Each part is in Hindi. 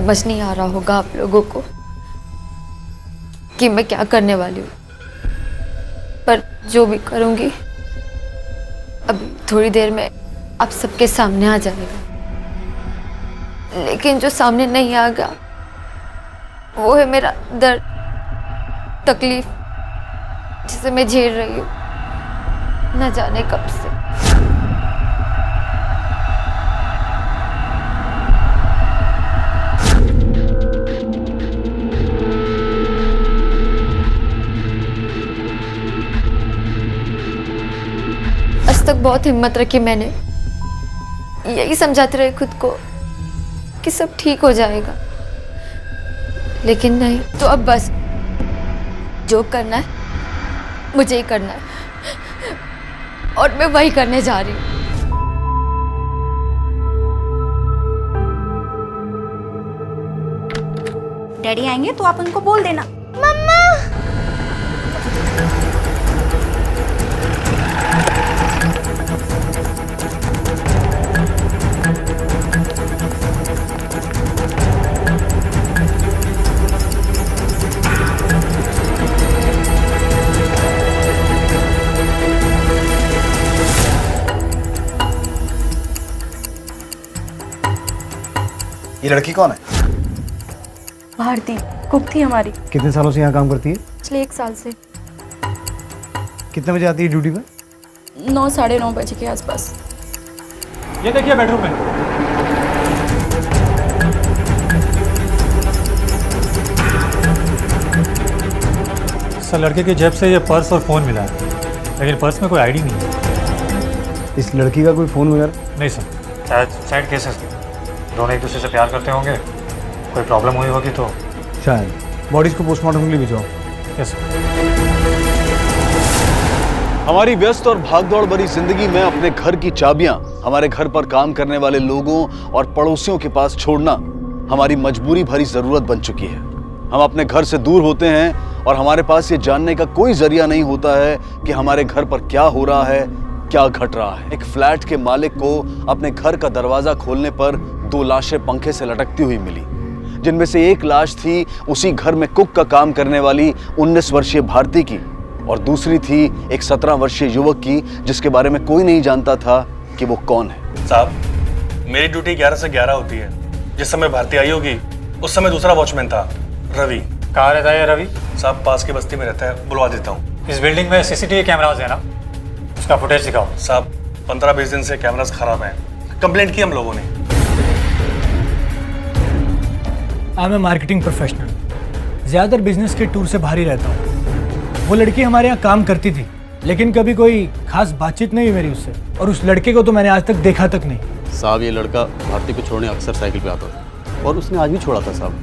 समझ नहीं आ रहा होगा आप लोगों को कि मैं क्या करने वाली हूँ, पर जो भी करूँगी अभी थोड़ी देर में आप सबके सामने आ जाएगा। लेकिन जो सामने नहीं आएगा वो है मेरा दर्द, तकलीफ जिसे मैं झेल रही हूँ न जाने कब से। आज तक बहुत हिम्मत रखी मैंने, यही समझाते रहे खुद को कि सब ठीक हो जाएगा, लेकिन नहीं। तो अब बस जो करना है मुझे ही करना है और मैं वही करने जा रही हूँ। डैडी आएंगे तो आप उनको बोल देना। मम्मा। ये लड़की कौन है? भारती, कुक थी हमारी। कितने सालों से यहाँ काम करती है? पिछले 1 साल से। कितने बजे आती है ड्यूटी पे? 9 साढ़े 9 बजे के आसपास। ये देखिए बेडरूम में। सर लड़के की जेब से ये पर्स और फ़ोन मिला है, लेकिन पर्स में कोई आईडी नहीं है। इस लड़की का कोई फ़ोन वगैरह? नहीं सर, शायद साइड केसेस थे, दोनों एक दूसरे से प्यार करते होंगे, कोई प्रॉब्लम हुई होगी तो शायद। बॉडीज को पोस्टमार्टम के लिए भिजवाओ। Yes sir. हमारी व्यस्त और भागदौड़ भरी जिंदगी में अपने घर की चाबियां हमारे घर पर काम करने वाले लोगों और पड़ोसियों के पास छोड़ना हमारी मजबूरी भरी जरूरत बन चुकी है। हम अपने घर से दूर होते हैं और हमारे पास ये जानने का कोई जरिया नहीं होता है कि हमारे घर पर क्या हो रहा है, क्या घट रहा है। एक फ्लैट के मालिक को अपने घर का दरवाजा खोलने पर 2 लाशें पंखे से लटकती हुई मिली, जिनमें से एक लाश थी उसी घर में कुक का काम करने वाली 19 वर्षीय भारती की, और दूसरी थी एक 17 वर्षीय युवक की, जिसके बारे में कोई नहीं जानता था कि वो कौन है। साहब, मेरी ड्यूटी 11 से 11 होती है। जिस समय भारती आई होगी उस समय दूसरा वॉचमैन था, रवि। कहाँ रहता है रवि? साहब पास की बस्ती में रहता है, बुलवा देता हूँ। इस बिल्डिंग में सीसीटीवी कैमराज है ना, उसका फुटेज दिखाओ। साहब 15-20 दिन से कैमरास खराब हैं, कंप्लेंट की हम लोगों ने। I am a marketing professional, ज़्यादातर बिजनेस के टूर से बाहर ही रहता हूँ। वो लड़की हमारे यहाँ काम करती थी, लेकिन कभी कोई खास बातचीत नहीं हुई मेरी उससे, और उस लड़के को तो मैंने आज तक देखा तक नहीं। साहब ये लड़का भारती को छोड़ने अक्सर साइकिल पे आता था, और उसने आज भी छोड़ा था साहब,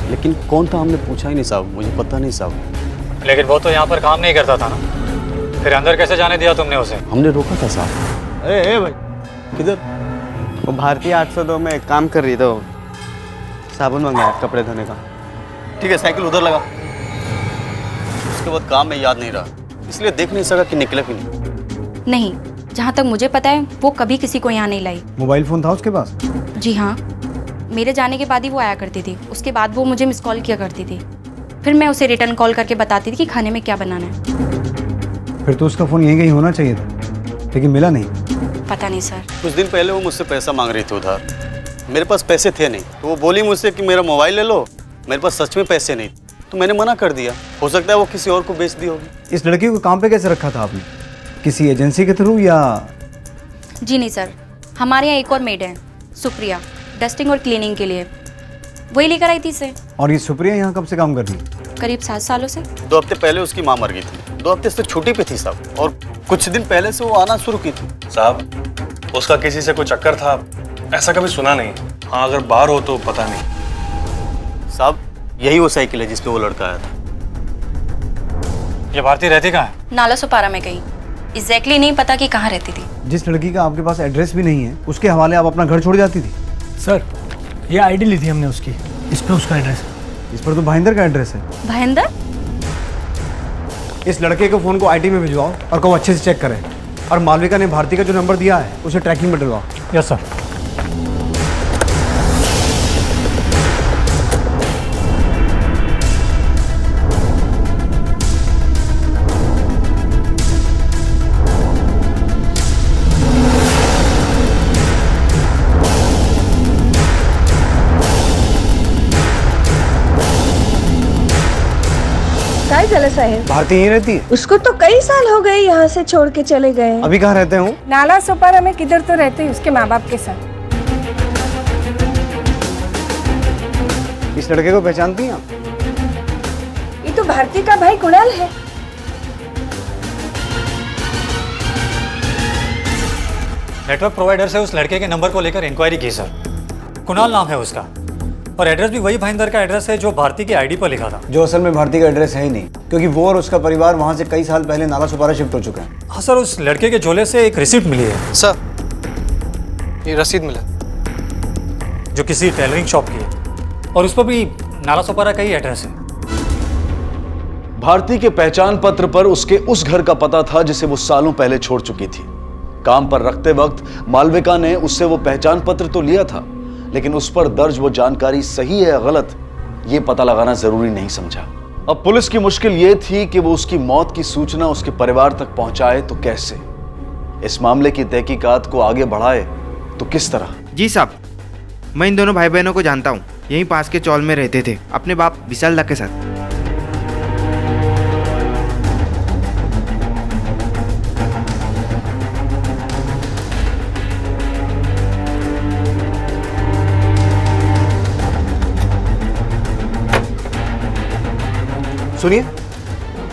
लेकिन कौन था हमने पूछा ही नहीं साहब, मुझे पता नहीं साहब। लेकिन वो तो यहाँ पर काम नहीं करता था ना, फिर अंदर कैसे जाने दिया तुमने उसे? हमने रोका था साहब। ए भाई किधर? वो भारतीय 802 में काम कर रही, तो साबुन मंगाया कपड़े धोने का। ठीक है, साइकिल उधर लगा। उसके बाद काम में याद नहीं रहा, इसलिए देख नहीं सका कि निकले कि नहीं, जहाँ तक मुझे पता है वो कभी किसी को यहाँ नहीं लाई। मोबाइल फ़ोन था उसके पास? जी हाँ, मेरे जाने के बाद ही वो आया करती थी। उसके बाद वो मुझे मिस कॉल किया करती थी, फिर मैं उसे रिटर्न कॉल करके बताती थी कि खाने में क्या बनाना है। फिर तो उसका फ़ोन यहीं कहीं होना चाहिए था, लेकिन मिला नहीं। पता नहीं सर। कुछ दिन पहले वो मुझसे पैसा मांग रही थी उधार। मेरे पास पैसे थे नहीं, तो वो बोली मुझसे कि मेरा मोबाइल ले लो। मेरे पास सच में पैसे नहीं, तो मैंने मना कर दिया। हो सकता है वो किसी और को बेच दी होगी। इस लड़की को काम पे कैसे रखा था आपने? किसी एजेंसी के थ्रू या? जी नहीं सर, हमारे यहाँ एक और मेड है, सुप्रिया, डस्टिंग और क्लीनिंग के लिए, वही लेकर आई थी इसे। और ये सुप्रिया यहाँ कब से काम कर रही है? करीब 7 सालों से। 2 हफ्ते पहले उसकी माँ मर गई थी, 2 हफ्ते से छुट्टी पे थी साहब, और कुछ दिन पहले से वो आना शुरू की थी। साहब उसका किसी से कोई चक्कर था, ऐसा कभी सुना नहीं। हाँ अगर बाहर हो तो पता नहीं। साहब यही वो साइकिल है जिसपे वो लड़का आया था। ये भारती रहती कहाँ है? नाला सुपारा में कहीं, एग्जैक्टली नहीं पता कि कहाँ रहती थी। जिस लड़की का आपके पास एड्रेस भी नहीं है, उसके हवाले आप अपना घर छोड़ जाती थी? सर ये आईडी ली थी हमने उसकी, इस पे उसका एड्रेस है। इस पर तो भाईंदर का एड्रेस है। भाईंदर? इस लड़के के फ़ोन को आईटी में भिजवाओ और कहो अच्छे से चेक करें, और मालविका ने भारती का जो नंबर दिया है उसे ट्रैकिंग में डलवाओ। Yes sir. है जला साहेब? भारती यहीं रहती है? उसको तो कई साल हो गए यहाँ से छोड़ के चले गए। अभी कहाँ रहते हो? नाला सोपारा में किधर तो रहते हैं उसके माँ बाप के साथ। इस लड़के को पहचानती हैं आप? ये तो भारती का भाई कुणाल है। नेटवर्क प्रोवाइडर से उस लड़के के नंबर को लेकर इंक्वायरी की सर। कुणाल नाम है उसका और एड्रेस भी वही भाईंदर का एड्रेस है जो भारती की आईडी पर लिखा था। जो असल में भारती का एड्रेस है ही नहीं, क्योंकि वो और उसका परिवार वहाँ से कई साल पहले नाला सुपारा शिफ्ट हो चुका है। हाँ सर, उस लड़के के झोले से एक रिसिप्ट मिली है सर, ये रसीद मिला जो किसी टेलरिंग शॉप की है और उस पर भी नाला सुपारा का ही एड्रेस है। भारती के पहचान पत्र पर उसके उस घर का पता था जिसे वो सालों पहले छोड़ चुकी थी। काम पर रखते वक्त मालविका ने उससे वो पहचान पत्र तो लिया था, लेकिन उस पर दर्ज वो जानकारी सही है या गलत, ये पता लगाना जरूरी नहीं समझा। अब पुलिस की मुश्किल ये थी कि वो उसकी मौत की सूचना उसके परिवार तक पहुंचाए तो कैसे, इस मामले की तहकीकात को आगे बढ़ाए तो किस तरह। जी साहब, मैं इन दोनों भाई बहनों को जानता हूँ, यहीं पास के चौल में रहते थे अपने बाप विशाल दा के साथ। सुनिए,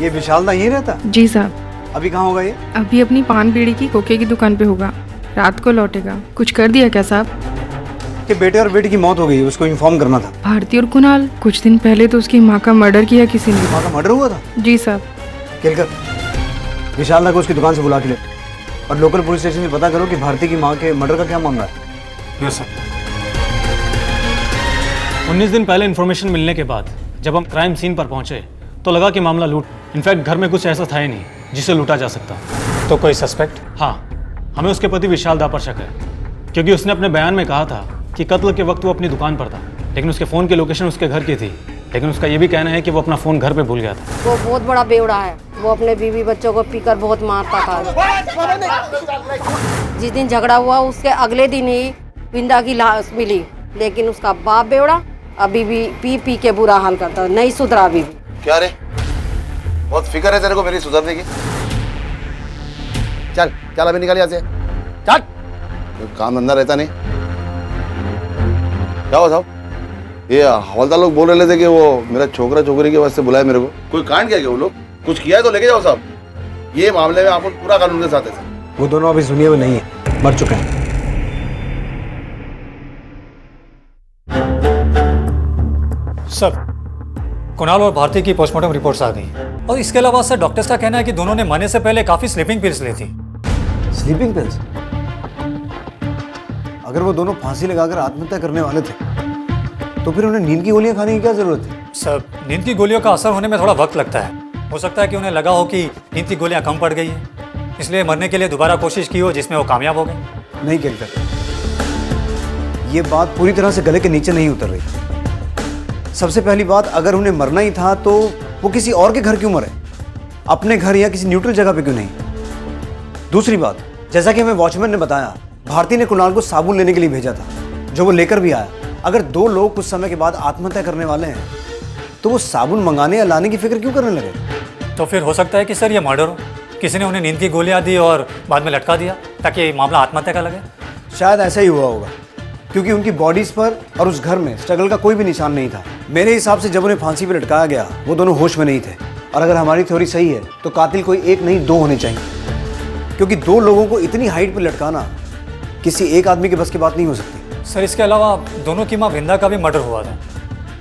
ये विशाल दा यहीं रहता? जी साहब। अभी कहाँ होगा ये? अभी अपनी पान बीड़ी की कोके की दुकान पे होगा, रात को लौटेगा। कुछ कर दिया क्या साहब? कि बेटे और बेटी की मौत हो गई, उसको इन्फॉर्म करना था। भारती और कुणाल, कुछ दिन पहले तो उसकी माँ का मर्डर किया किसी ने। माँ का मर्डर हुआ था? जी साहब। खेलकर विशाल दा को उसकी दुकान से बुला के ले और लोकल पुलिस स्टेशन से पता करो कि भारती की माँ के मर्डर का क्या मामला है। Yes sir. 19 दिन पहले इन्फॉर्मेशन मिलने के बाद जब हम क्राइम सीन पर पहुंचे तो लगा कि मामला लूट, इनफैक्ट घर में कुछ ऐसा था ही नहीं जिसे लूटा जा सकता। तो कोई सस्पेक्ट? हाँ, हमें उसके पति विशाल दा पर शक है, क्योंकि उसने अपने बयान में कहा था कि कत्ल के वक्त वो अपनी दुकान पर था, लेकिन उसके फ़ोन की लोकेशन उसके घर की थी। लेकिन उसका ये भी कहना है कि वो अपना फ़ोन घर पे भूल गया था। वो बहुत बड़ा बेवड़ा है, वो अपने बीवी बच्चों को पीकर बहुत मारता था। जिस दिन झगड़ा हुआ उसके अगले दिन ही विंदा की लाश मिली, लेकिन उसका बाप बेवड़ा अभी भी पी के बुरा हाल करता, नहीं सुधरा अभी भी। क्या रे, बहुत फिक्र है तेरे को मेरी सुधरने की? चल चल अभी निकल यहाँ से, चल। कोई काम धंधा रहता नहीं। क्या हुआ साहब? ये हवलदार लोग बोल रहे थे कि वो मेरा छोकरा छोकरी के वास्ते बुलाया मेरे को। कोई कांड किया क्या वो लोग? कुछ किया है तो लेके जाओ साहब। ये मामले में आप पूरा कानून के साथ है। वो दोनों अभी दुनिया में नहीं है, मर चुके हैं। सर, कुणाल और भारती की पोस्टमार्टम रिपोर्ट्स आ गई और इसके अलावा सर डॉक्टर्स का कहना है कि दोनों ने मरने से पहले काफी स्लीपिंग पिल्स ली थी। Sleeping pills? अगर वो दोनों फांसी लगाकर आत्महत्या करने वाले थे तो फिर उन्हें नींद की गोलियां खाने की क्या जरूरत थी? सर, नींद की गोलियों का असर होने में थोड़ा वक्त लगता है। हो सकता है कि उन्हें लगा हो कि नींद की गोलियां कम पड़ गई है, इसलिए मरने के लिए दोबारा कोशिश की हो जिसमें वो कामयाब हो गए। नहीं कहकर, ये बात पूरी तरह से गले के नीचे नहीं उतर रही। सबसे पहली बात, अगर उन्हें मरना ही था तो वो किसी और के घर क्यों मरे? अपने घर या किसी न्यूट्रल जगह पे क्यों नहीं? दूसरी बात, जैसा कि हमें वॉचमैन ने बताया, भारती ने कुणाल को साबुन लेने के लिए भेजा था, जो वो लेकर भी आया। अगर दो लोग कुछ समय के बाद आत्महत्या करने वाले हैं तो वो साबुन मंगाने या लाने की फिक्र क्यों करने लगे? तो फिर हो सकता है कि सर ये मर्डर हो, किसी ने उन्हें नींद की गोलियां दी और बाद में लटका दिया ताकि मामला आत्महत्या का लगे। शायद ऐसा ही हुआ होगा, क्योंकि उनकी बॉडीज पर और उस घर में स्ट्रगल का कोई भी निशान नहीं था। मेरे हिसाब से जब उन्हें फांसी पर लटकाया गया वो दोनों होश में नहीं थे। और अगर हमारी थ्योरी सही है तो कातिल कोई एक नहीं दो होने चाहिए, क्योंकि दो लोगों को इतनी हाइट पर लटकाना किसी एक आदमी के बस की बात नहीं हो सकती। सर, इसके अलावा दोनों की माँ विंदा का भी मर्डर हुआ था।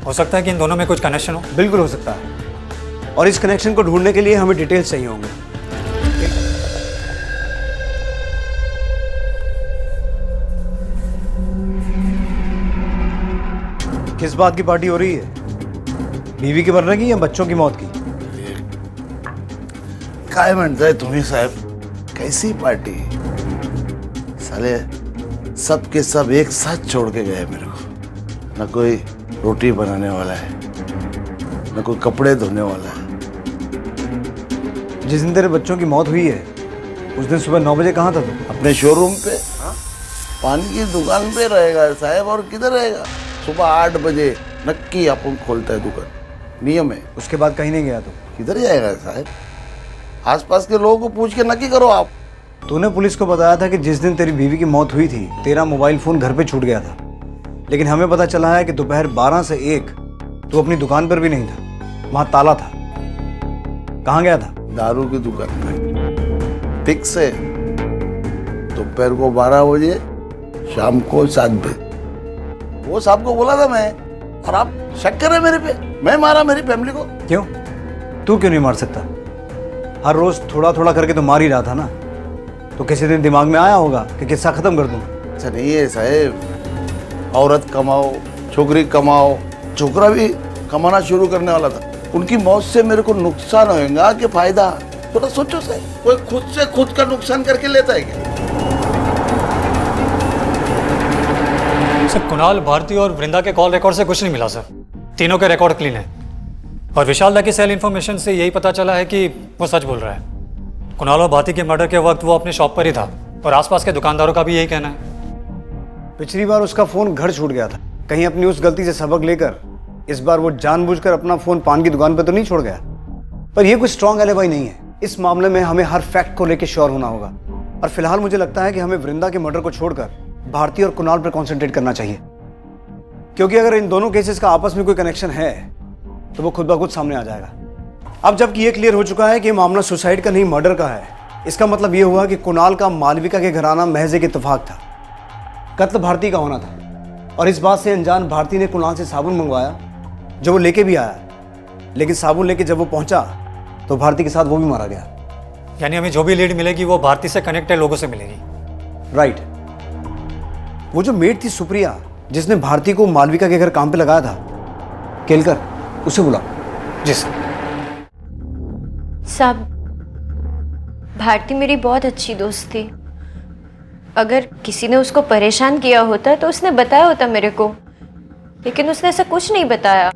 हो सकता है कि इन दोनों में कुछ कनेक्शन हो। बिल्कुल हो सकता है, और इस कनेक्शन को ढूंढने के लिए हमें डिटेल्स चाहिए होंगे। किस बात की पार्टी हो रही है? बीवी के मरने की या बच्चों की मौत की? काय म्हणताय तुम्ही साहब, कैसी पार्टी? साले सब के सब एक साथ छोड़ के गए मेरे को। न कोई रोटी बनाने वाला है, न कोई कपड़े धोने वाला है। जिस दिन तेरे बच्चों की मौत हुई है उस दिन सुबह 9 बजे कहाँ था तू? अपने शोरूम पे। पानी की दुकान पे रहेगा साहब, और किधर रहेगा? सुबह 8 बजे नक्की अपन खोलता है दुकान। नियम है। उसके बाद कहीं नहीं गया तो? किधर जाएगा साहब, आसपास के लोगों को पूछ के नक्की करो आप। तूने पुलिस को बताया था कि जिस दिन तेरी बीवी की मौत हुई थी तेरा मोबाइल फोन घर पे छूट गया था, लेकिन हमें पता चला है कि दोपहर 12 से 1 तू अपनी दुकान पर भी नहीं था, वहां ताला था। कहाँ गया था? दारू की दुकान में। फिक्स है, दोपहर को 12 बजे, शाम को 7 बजे। वो साहब को बोला था मैं, और आप शक कर रहे मेरे पे? मैं मारा मेरी फैमिली को? क्यों? तू क्यों नहीं मार सकता? हर रोज थोड़ा थोड़ा करके तो मार ही रहा था ना, तो किसी दिन दिमाग में आया होगा कि किस्सा खत्म कर दूं। अच्छा नहीं है साहब, औरत कमाओ, छोकरी कमाओ, छोकरा भी कमाना शुरू करने वाला था। उनकी मौत से मेरे को नुकसान होगा कि फायदा? थोड़ा सोचो साहब, कोई खुद से खुद का नुकसान करके लेता है क्या? सर कुणाल, भारती और वृंदा के कॉल रिकॉर्ड से कुछ नहीं मिला सर। तीनों के रिकॉर्ड क्लीन है और विशाल दा की सेल इन्फॉर्मेशन से यही पता चला है कि वो सच बोल रहा है। कुणाल और भारती के मर्डर के वक्त वो अपने शॉप पर ही था और आसपास के दुकानदारों का भी यही कहना है। पिछली बार उसका फोन घर छूट गया था, कहीं अपनी उस गलती से सबक लेकर इस बार वो जानबूझकर अपना फोन पान की दुकान पर तो नहीं छोड़ गया। पर यह कोई स्ट्रॉन्ग एलिबाई नहीं है। इस मामले में हमें हर फैक्ट को लेकर श्योर होना होगा और फिलहाल मुझे लगता है कि हमें वृंदा के मर्डर को छोड़कर भारती और कुणाल पर कॉन्सेंट्रेट करना चाहिए, क्योंकि अगर इन दोनों केसेस का आपस में कोई कनेक्शन है तो वो खुद ब खुद सामने आ जाएगा। अब जबकि ये क्लियर हो चुका है कि ये मामला सुसाइड का नहीं मर्डर का है, इसका मतलब ये हुआ कि कुणाल का मालविका के घर आना महज एक इत्तेफाक था। कत्ल भारती का होना था और इस बात से अनजान भारती ने कुणाल से साबुन मंगवाया जो वो लेके भी आया, लेकिन साबुन लेके जब वो पहुंचा तो भारती के साथ वो भी मारा गया। यानी हमें जो भी लीड मिलेगी वो भारती से कनेक्टेड लोगों से मिलेगी। राइट। वो जो मेड थी सुप्रिया जिसने भारती को मालविका के घर काम पे लगाया था, केलकर, उसे बुला। जी सर। साहब, भारती मेरी बहुत अच्छी दोस्त थी। अगर किसी ने उसको परेशान किया होता तो उसने बताया होता मेरे को, लेकिन उसने ऐसा कुछ नहीं बताया।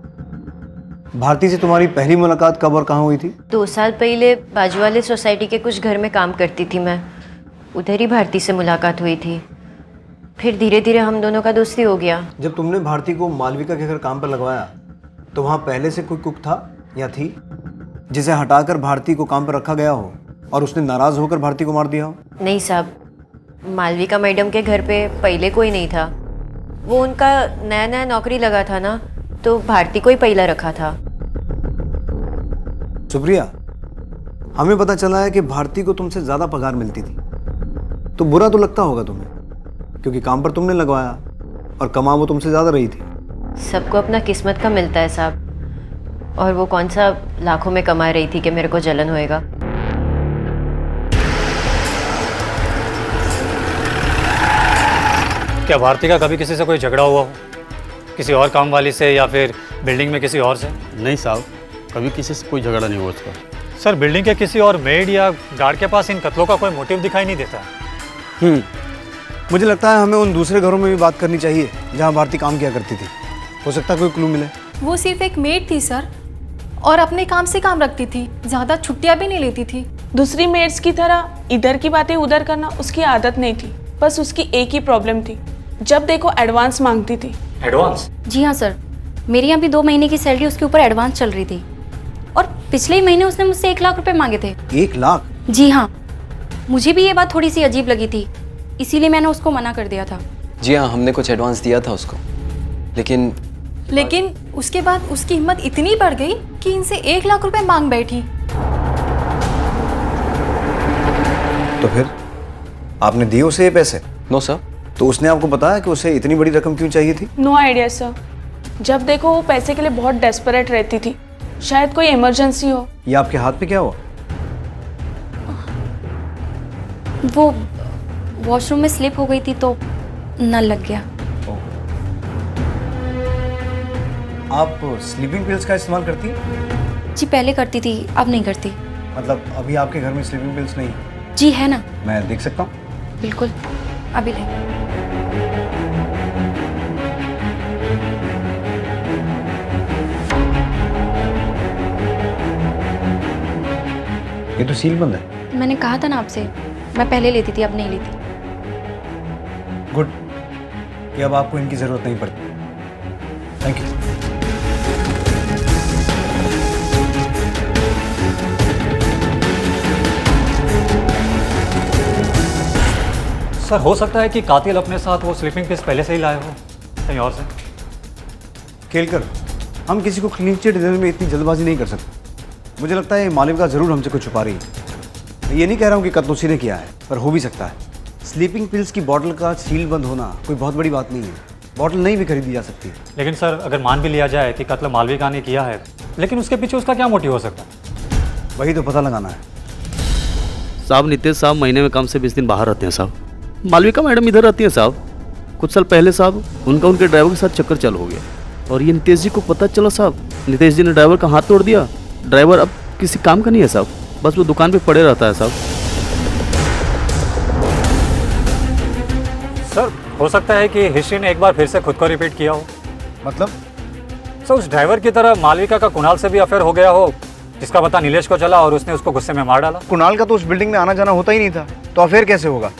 भारती से तुम्हारी पहली मुलाकात कब और कहाँ हुई थी? 2 साल पहले बाजू वाले सोसाइटी के कुछ घर में काम करती थी मैं, उधर ही भारती से मुलाकात हुई थी। फिर धीरे धीरे हम दोनों का दोस्ती हो गया। जब तुमने भारती को मालविका के घर काम पर लगवाया तो वहाँ पहले से कोई कुक था या थी जिसे हटाकर भारती को काम पर रखा गया हो और उसने नाराज होकर भारती को मार दिया हो? नहीं साहब, मालविका मैडम के घर पे पहले कोई नहीं था। वो उनका नया नया नौकरी लगा था ना, तो भारती को ही पहला रखा था। सुप्रिया, हमें पता चला है कि भारती को तुमसे ज्यादा पगार मिलती थी, तो बुरा तो लगता होगा तुम्हें, क्योंकि काम पर तुमने लगवाया और कमा वो तुमसे ज्यादा रही थी। सबको अपना किस्मत का मिलता है साहब, और वो कौन सा लाखों में कमा रही थी कि मेरे को जलन होएगा। क्या भारती का कभी किसी से कोई झगड़ा हुआ हो, किसी और काम वाली से या फिर बिल्डिंग में किसी और से? नहीं साहब, कभी किसी से कोई झगड़ा नहीं हुआ उसका। सर, बिल्डिंग के किसी और मेड या गार्ड के पास इन कत्लों का कोई मोटिव दिखाई नहीं देता। मुझे लगता है हमें उन दूसरे घरों में भी बात करनी चाहिए जहाँ भारती काम किया करती थी। हो सकता है कोई क्लू मिले। वो सिर्फ एक मेड थी सर, और अपने काम से काम रखती थी, ज़्यादा छुट्टियाँ भी नहीं लेती थी। दूसरी मेड्स की तरह इधर की बातें उधर करना उसकी आदत नहीं थी। बस उसकी एक ही प्रॉब्लम थी, जब देखो एडवांस मांगती थी। एडवांस? जी हाँ सर, मेरी यहाँ भी 2 महीने की सैलरी उसके ऊपर एडवांस चल रही थी, और पिछले ही महीने उसने मुझसे 1 लाख रुपए मांगे थे। 1 लाख? जी हाँ, मुझे भी ये बात थोड़ी सी अजीब लगी थी, इसीलिए मैंने उसको मना कर दिया था। जी हाँ, हमने कुछ एडवांस दिया था उसको, लेकिन उसके बाद उसकी हिम्मत इतनी बढ़ गई कि इनसे 1 लाख रुपए मांग बैठी। तो फिर आपने दिए उसे ये पैसे? No sir. तो उसने आपको बताया कि उसे इतनी बड़ी रकम क्यों चाहिए थी? No idea sir. जब देखो वो पैसे के लिए बहुत डेस्परेट रहती थी, शायद कोई इमरजेंसी हो। ये आपके हाथ पे क्या हुआ? वो वॉशरूम में स्लिप हो गई थी तो नल लग गया। आप स्लीपिंग पिल्स का इस्तेमाल करती हैं? जी पहले करती थी, अब नहीं करती। मतलब अभी आपके घर में स्लीपिंग पिल्स नहीं है? जी है ना। मैं देख सकता हूँ? बिल्कुल, अभी ले। ये तो सील बंद है। मैंने कहा था ना आपसे, मैं पहले लेती थी, अब नहीं लेती। गुड, ये अब आपको इनकी जरूरत नहीं पड़ती। Thank you. सर हो सकता है कि कातिल अपने साथ वो स्लीपिंग पिल्स पहले से ही लाए हो कहीं और से। केलकर, हम किसी को क्लीन चिट देने में इतनी जल्दबाजी नहीं कर सकते। मुझे लगता है मालविका जरूर हमसे कुछ छुपा रही है। मैं ये नहीं कह रहा हूँ कि कत्ल उसी ने किया है, पर हो भी सकता है। स्लीपिंग पिल्स की बॉटल का सील बंद होना कोई बहुत बड़ी बात नहीं है। बॉटल नहीं भी खरीदी जा सकती है। लेकिन सर अगर मान भी लिया जाए कि कत्ल मालविका ने किया है, लेकिन उसके पीछे उसका क्या मोटिव हो सकता है? वही तो पता लगाना है। साहब नितेश साहब महीने में कम से 20 दिन बाहर रहते हैं साहब। मालविका मैडम इधर रहती हैं साहब। कुछ साल पहले साहब उनका उनके ड्राइवर के साथ चक्कर चालू हो गया और ये नितेश जी को पता चला साहब। नितेश जी ने ड्राइवर का हाथ तोड़ दिया। ड्राइवर अब किसी काम का नहीं है साहब, बस वो दुकान पे पड़े रहता है साहब। सर हो सकता है कि हिस्ट्री ने एक बार फिर से खुद को रिपीट किया हो। मतलब? सर उस ड्राइवर की तरह मालविका का कुणाल से भी अफेयर हो गया हो, जिसका पता नीलेश को चला और उसने उसको गुस्से में मार डाला। कुणाल का तो उस बिल्डिंग में आना जाना होता ही नहीं था, तो अफेयर कैसे होगा?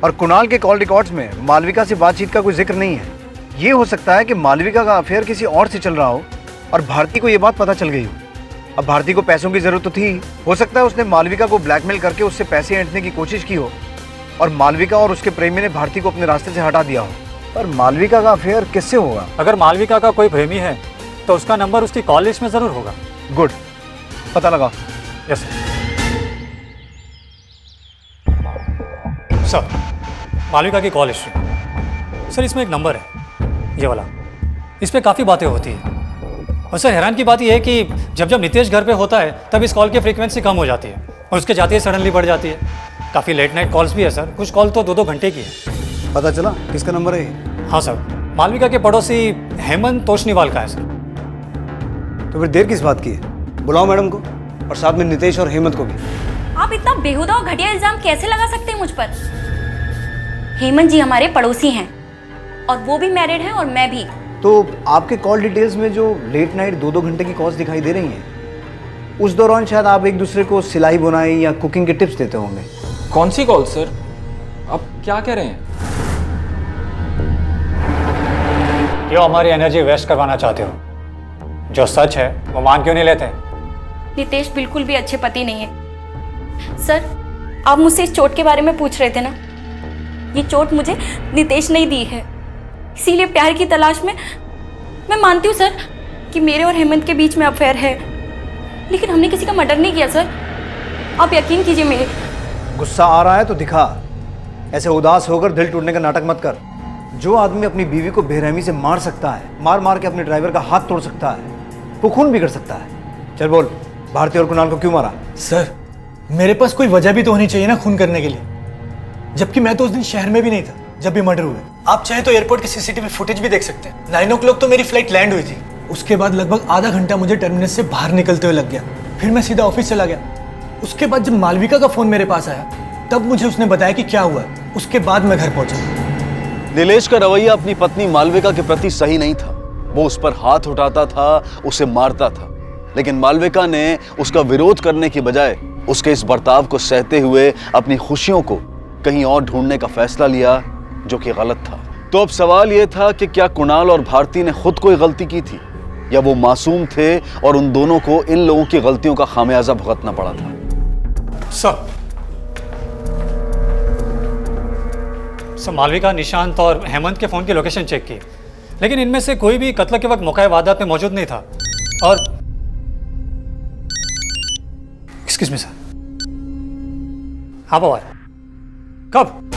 और कुणाल के कॉल रिकॉर्ड्स में मालविका से बातचीत का कोई जिक्र नहीं है। ये हो सकता है कि मालविका का अफेयर किसी और से चल रहा हो और भारती को ये बात पता चल गई हो। अब भारती को पैसों की जरूरत तो थी, हो सकता है उसने मालविका को ब्लैकमेल करके उससे पैसे ऐंठने की कोशिश की हो और मालविका और उसके प्रेमी ने भारती को अपने रास्ते से हटा दिया हो। पर मालविका का अफेयर किससे होगा? अगर मालविका का कोई प्रेमी है तो उसका नंबर उसकी कॉल लिस्ट में जरूर होगा। गुड, पता लगा। Yes sir. मालविका की कॉल हिस्ट्री सर, इसमें एक नंबर है ये वाला, इस पर काफ़ी बातें होती हैं। और सर हैरान की बात यह है कि जब जब नितेश घर पे होता है तब इस कॉल की फ्रीक्वेंसी कम हो जाती है और उसके जाते ही सडनली बढ़ जाती है। काफ़ी लेट नाइट कॉल्स भी है सर, कुछ कॉल तो 2-2 घंटे की है। पता चला किसका नंबर है? हाँ सर, मालविका के पड़ोसी हेमंत तोशनीवाल का है सर। तो फिर देर किस बात की है? बुलाओ मैडम को और साथ में नितेश और हेमंत को भी। आप इतना बेहुदा और घटिया इल्जाम कैसे लगा सकते हैं मुझ पर? हेमंत जी हमारे पड़ोसी हैं और वो भी मैरिड हैं और मैं भी। तो आपके कॉल डिटेल्स में जो लेट नाइट 2-2 घंटे की कॉल्स दिखाई दे रही हैं, उस दौरान शायद आप एक दूसरे को सिलाई बुनाई या कुकिंग के टिप्स देते होंगे। कौन सी कॉल सर? आप क्या कह रहे हैं? क्यों हमारी एनर्जी वेस्ट करवाना चाहते हो? जो सच है वो मान क्यों नहीं लेते? नितेश बिल्कुल भी अच्छे पति नहीं है। सर आप मुझसे इस चोट के बारे में पूछ रहे थे ना, ये चोट मुझे नितेश ने दी है, इसीलिए प्यार की तलाश में मैं मानती हूँ सर कि मेरे और हेमंत के बीच में अफेयर है, लेकिन हमने किसी का मर्डर नहीं किया सर। आप यकीन कीजिए मेरे। गुस्सा आ रहा है तो दिखा, ऐसे उदास होकर दिल टूटने का नाटक मत कर। जो आदमी अपनी बीवी को बेरहमी से मार सकता है, मार मार के अपने ड्राइवर का हाथ तोड़ सकता है, वो खून भी कर सकता है। चल बोल, भारती और कुणाल को क्यों मारा? सर मेरे पास कोई वजह भी तो होनी चाहिए ना खून करने के लिए, जबकि मैं तो उस दिन शहर में भी नहीं था जब भी मर्डर हुए। आप चाहे तो एयरपोर्ट की सीसीटीवी फुटेज भी देख सकते हैं। 9 o'clock तो मेरी फ्लाइट लैंड हुई थी। उसके बाद लगभग आधा घंटा मुझे टर्मिनस से बाहर निकलते हुए लग गया, फिर मैं सीधा ऑफिस चला गया। उसके बाद जब मालविका का फोन मेरे पास आया तब मुझे उसने बताया कि क्या हुआ। उसके बाद मैं घर पहुंचा। नीलेश का रवैया अपनी पत्नी मालविका के प्रति सही नहीं था। वो उस पर हाथ उठाता था, उसे मारता था, लेकिन मालविका ने उसका विरोध करने की बजाय उसके इस बर्ताव को सहते हुए अपनी खुशियों को कहीं और ढूंढने का फैसला लिया, जो कि गलत था। तो अब सवाल यह था कि क्या कुणाल और भारती ने खुद कोई गलती की थी या वो मासूम थे और उन दोनों को इन लोगों की गलतियों का खामियाजा भुगतना पड़ा था। सर मालविका, निशांत और हेमंत के फ़ोन की लोकेशन चेक की, लेकिन इनमें से कोई भी कत्ल के वक्त मौका वारदात में मौजूद नहीं था। और एक्सक्यूज मी सर। हाँ पवार, कब?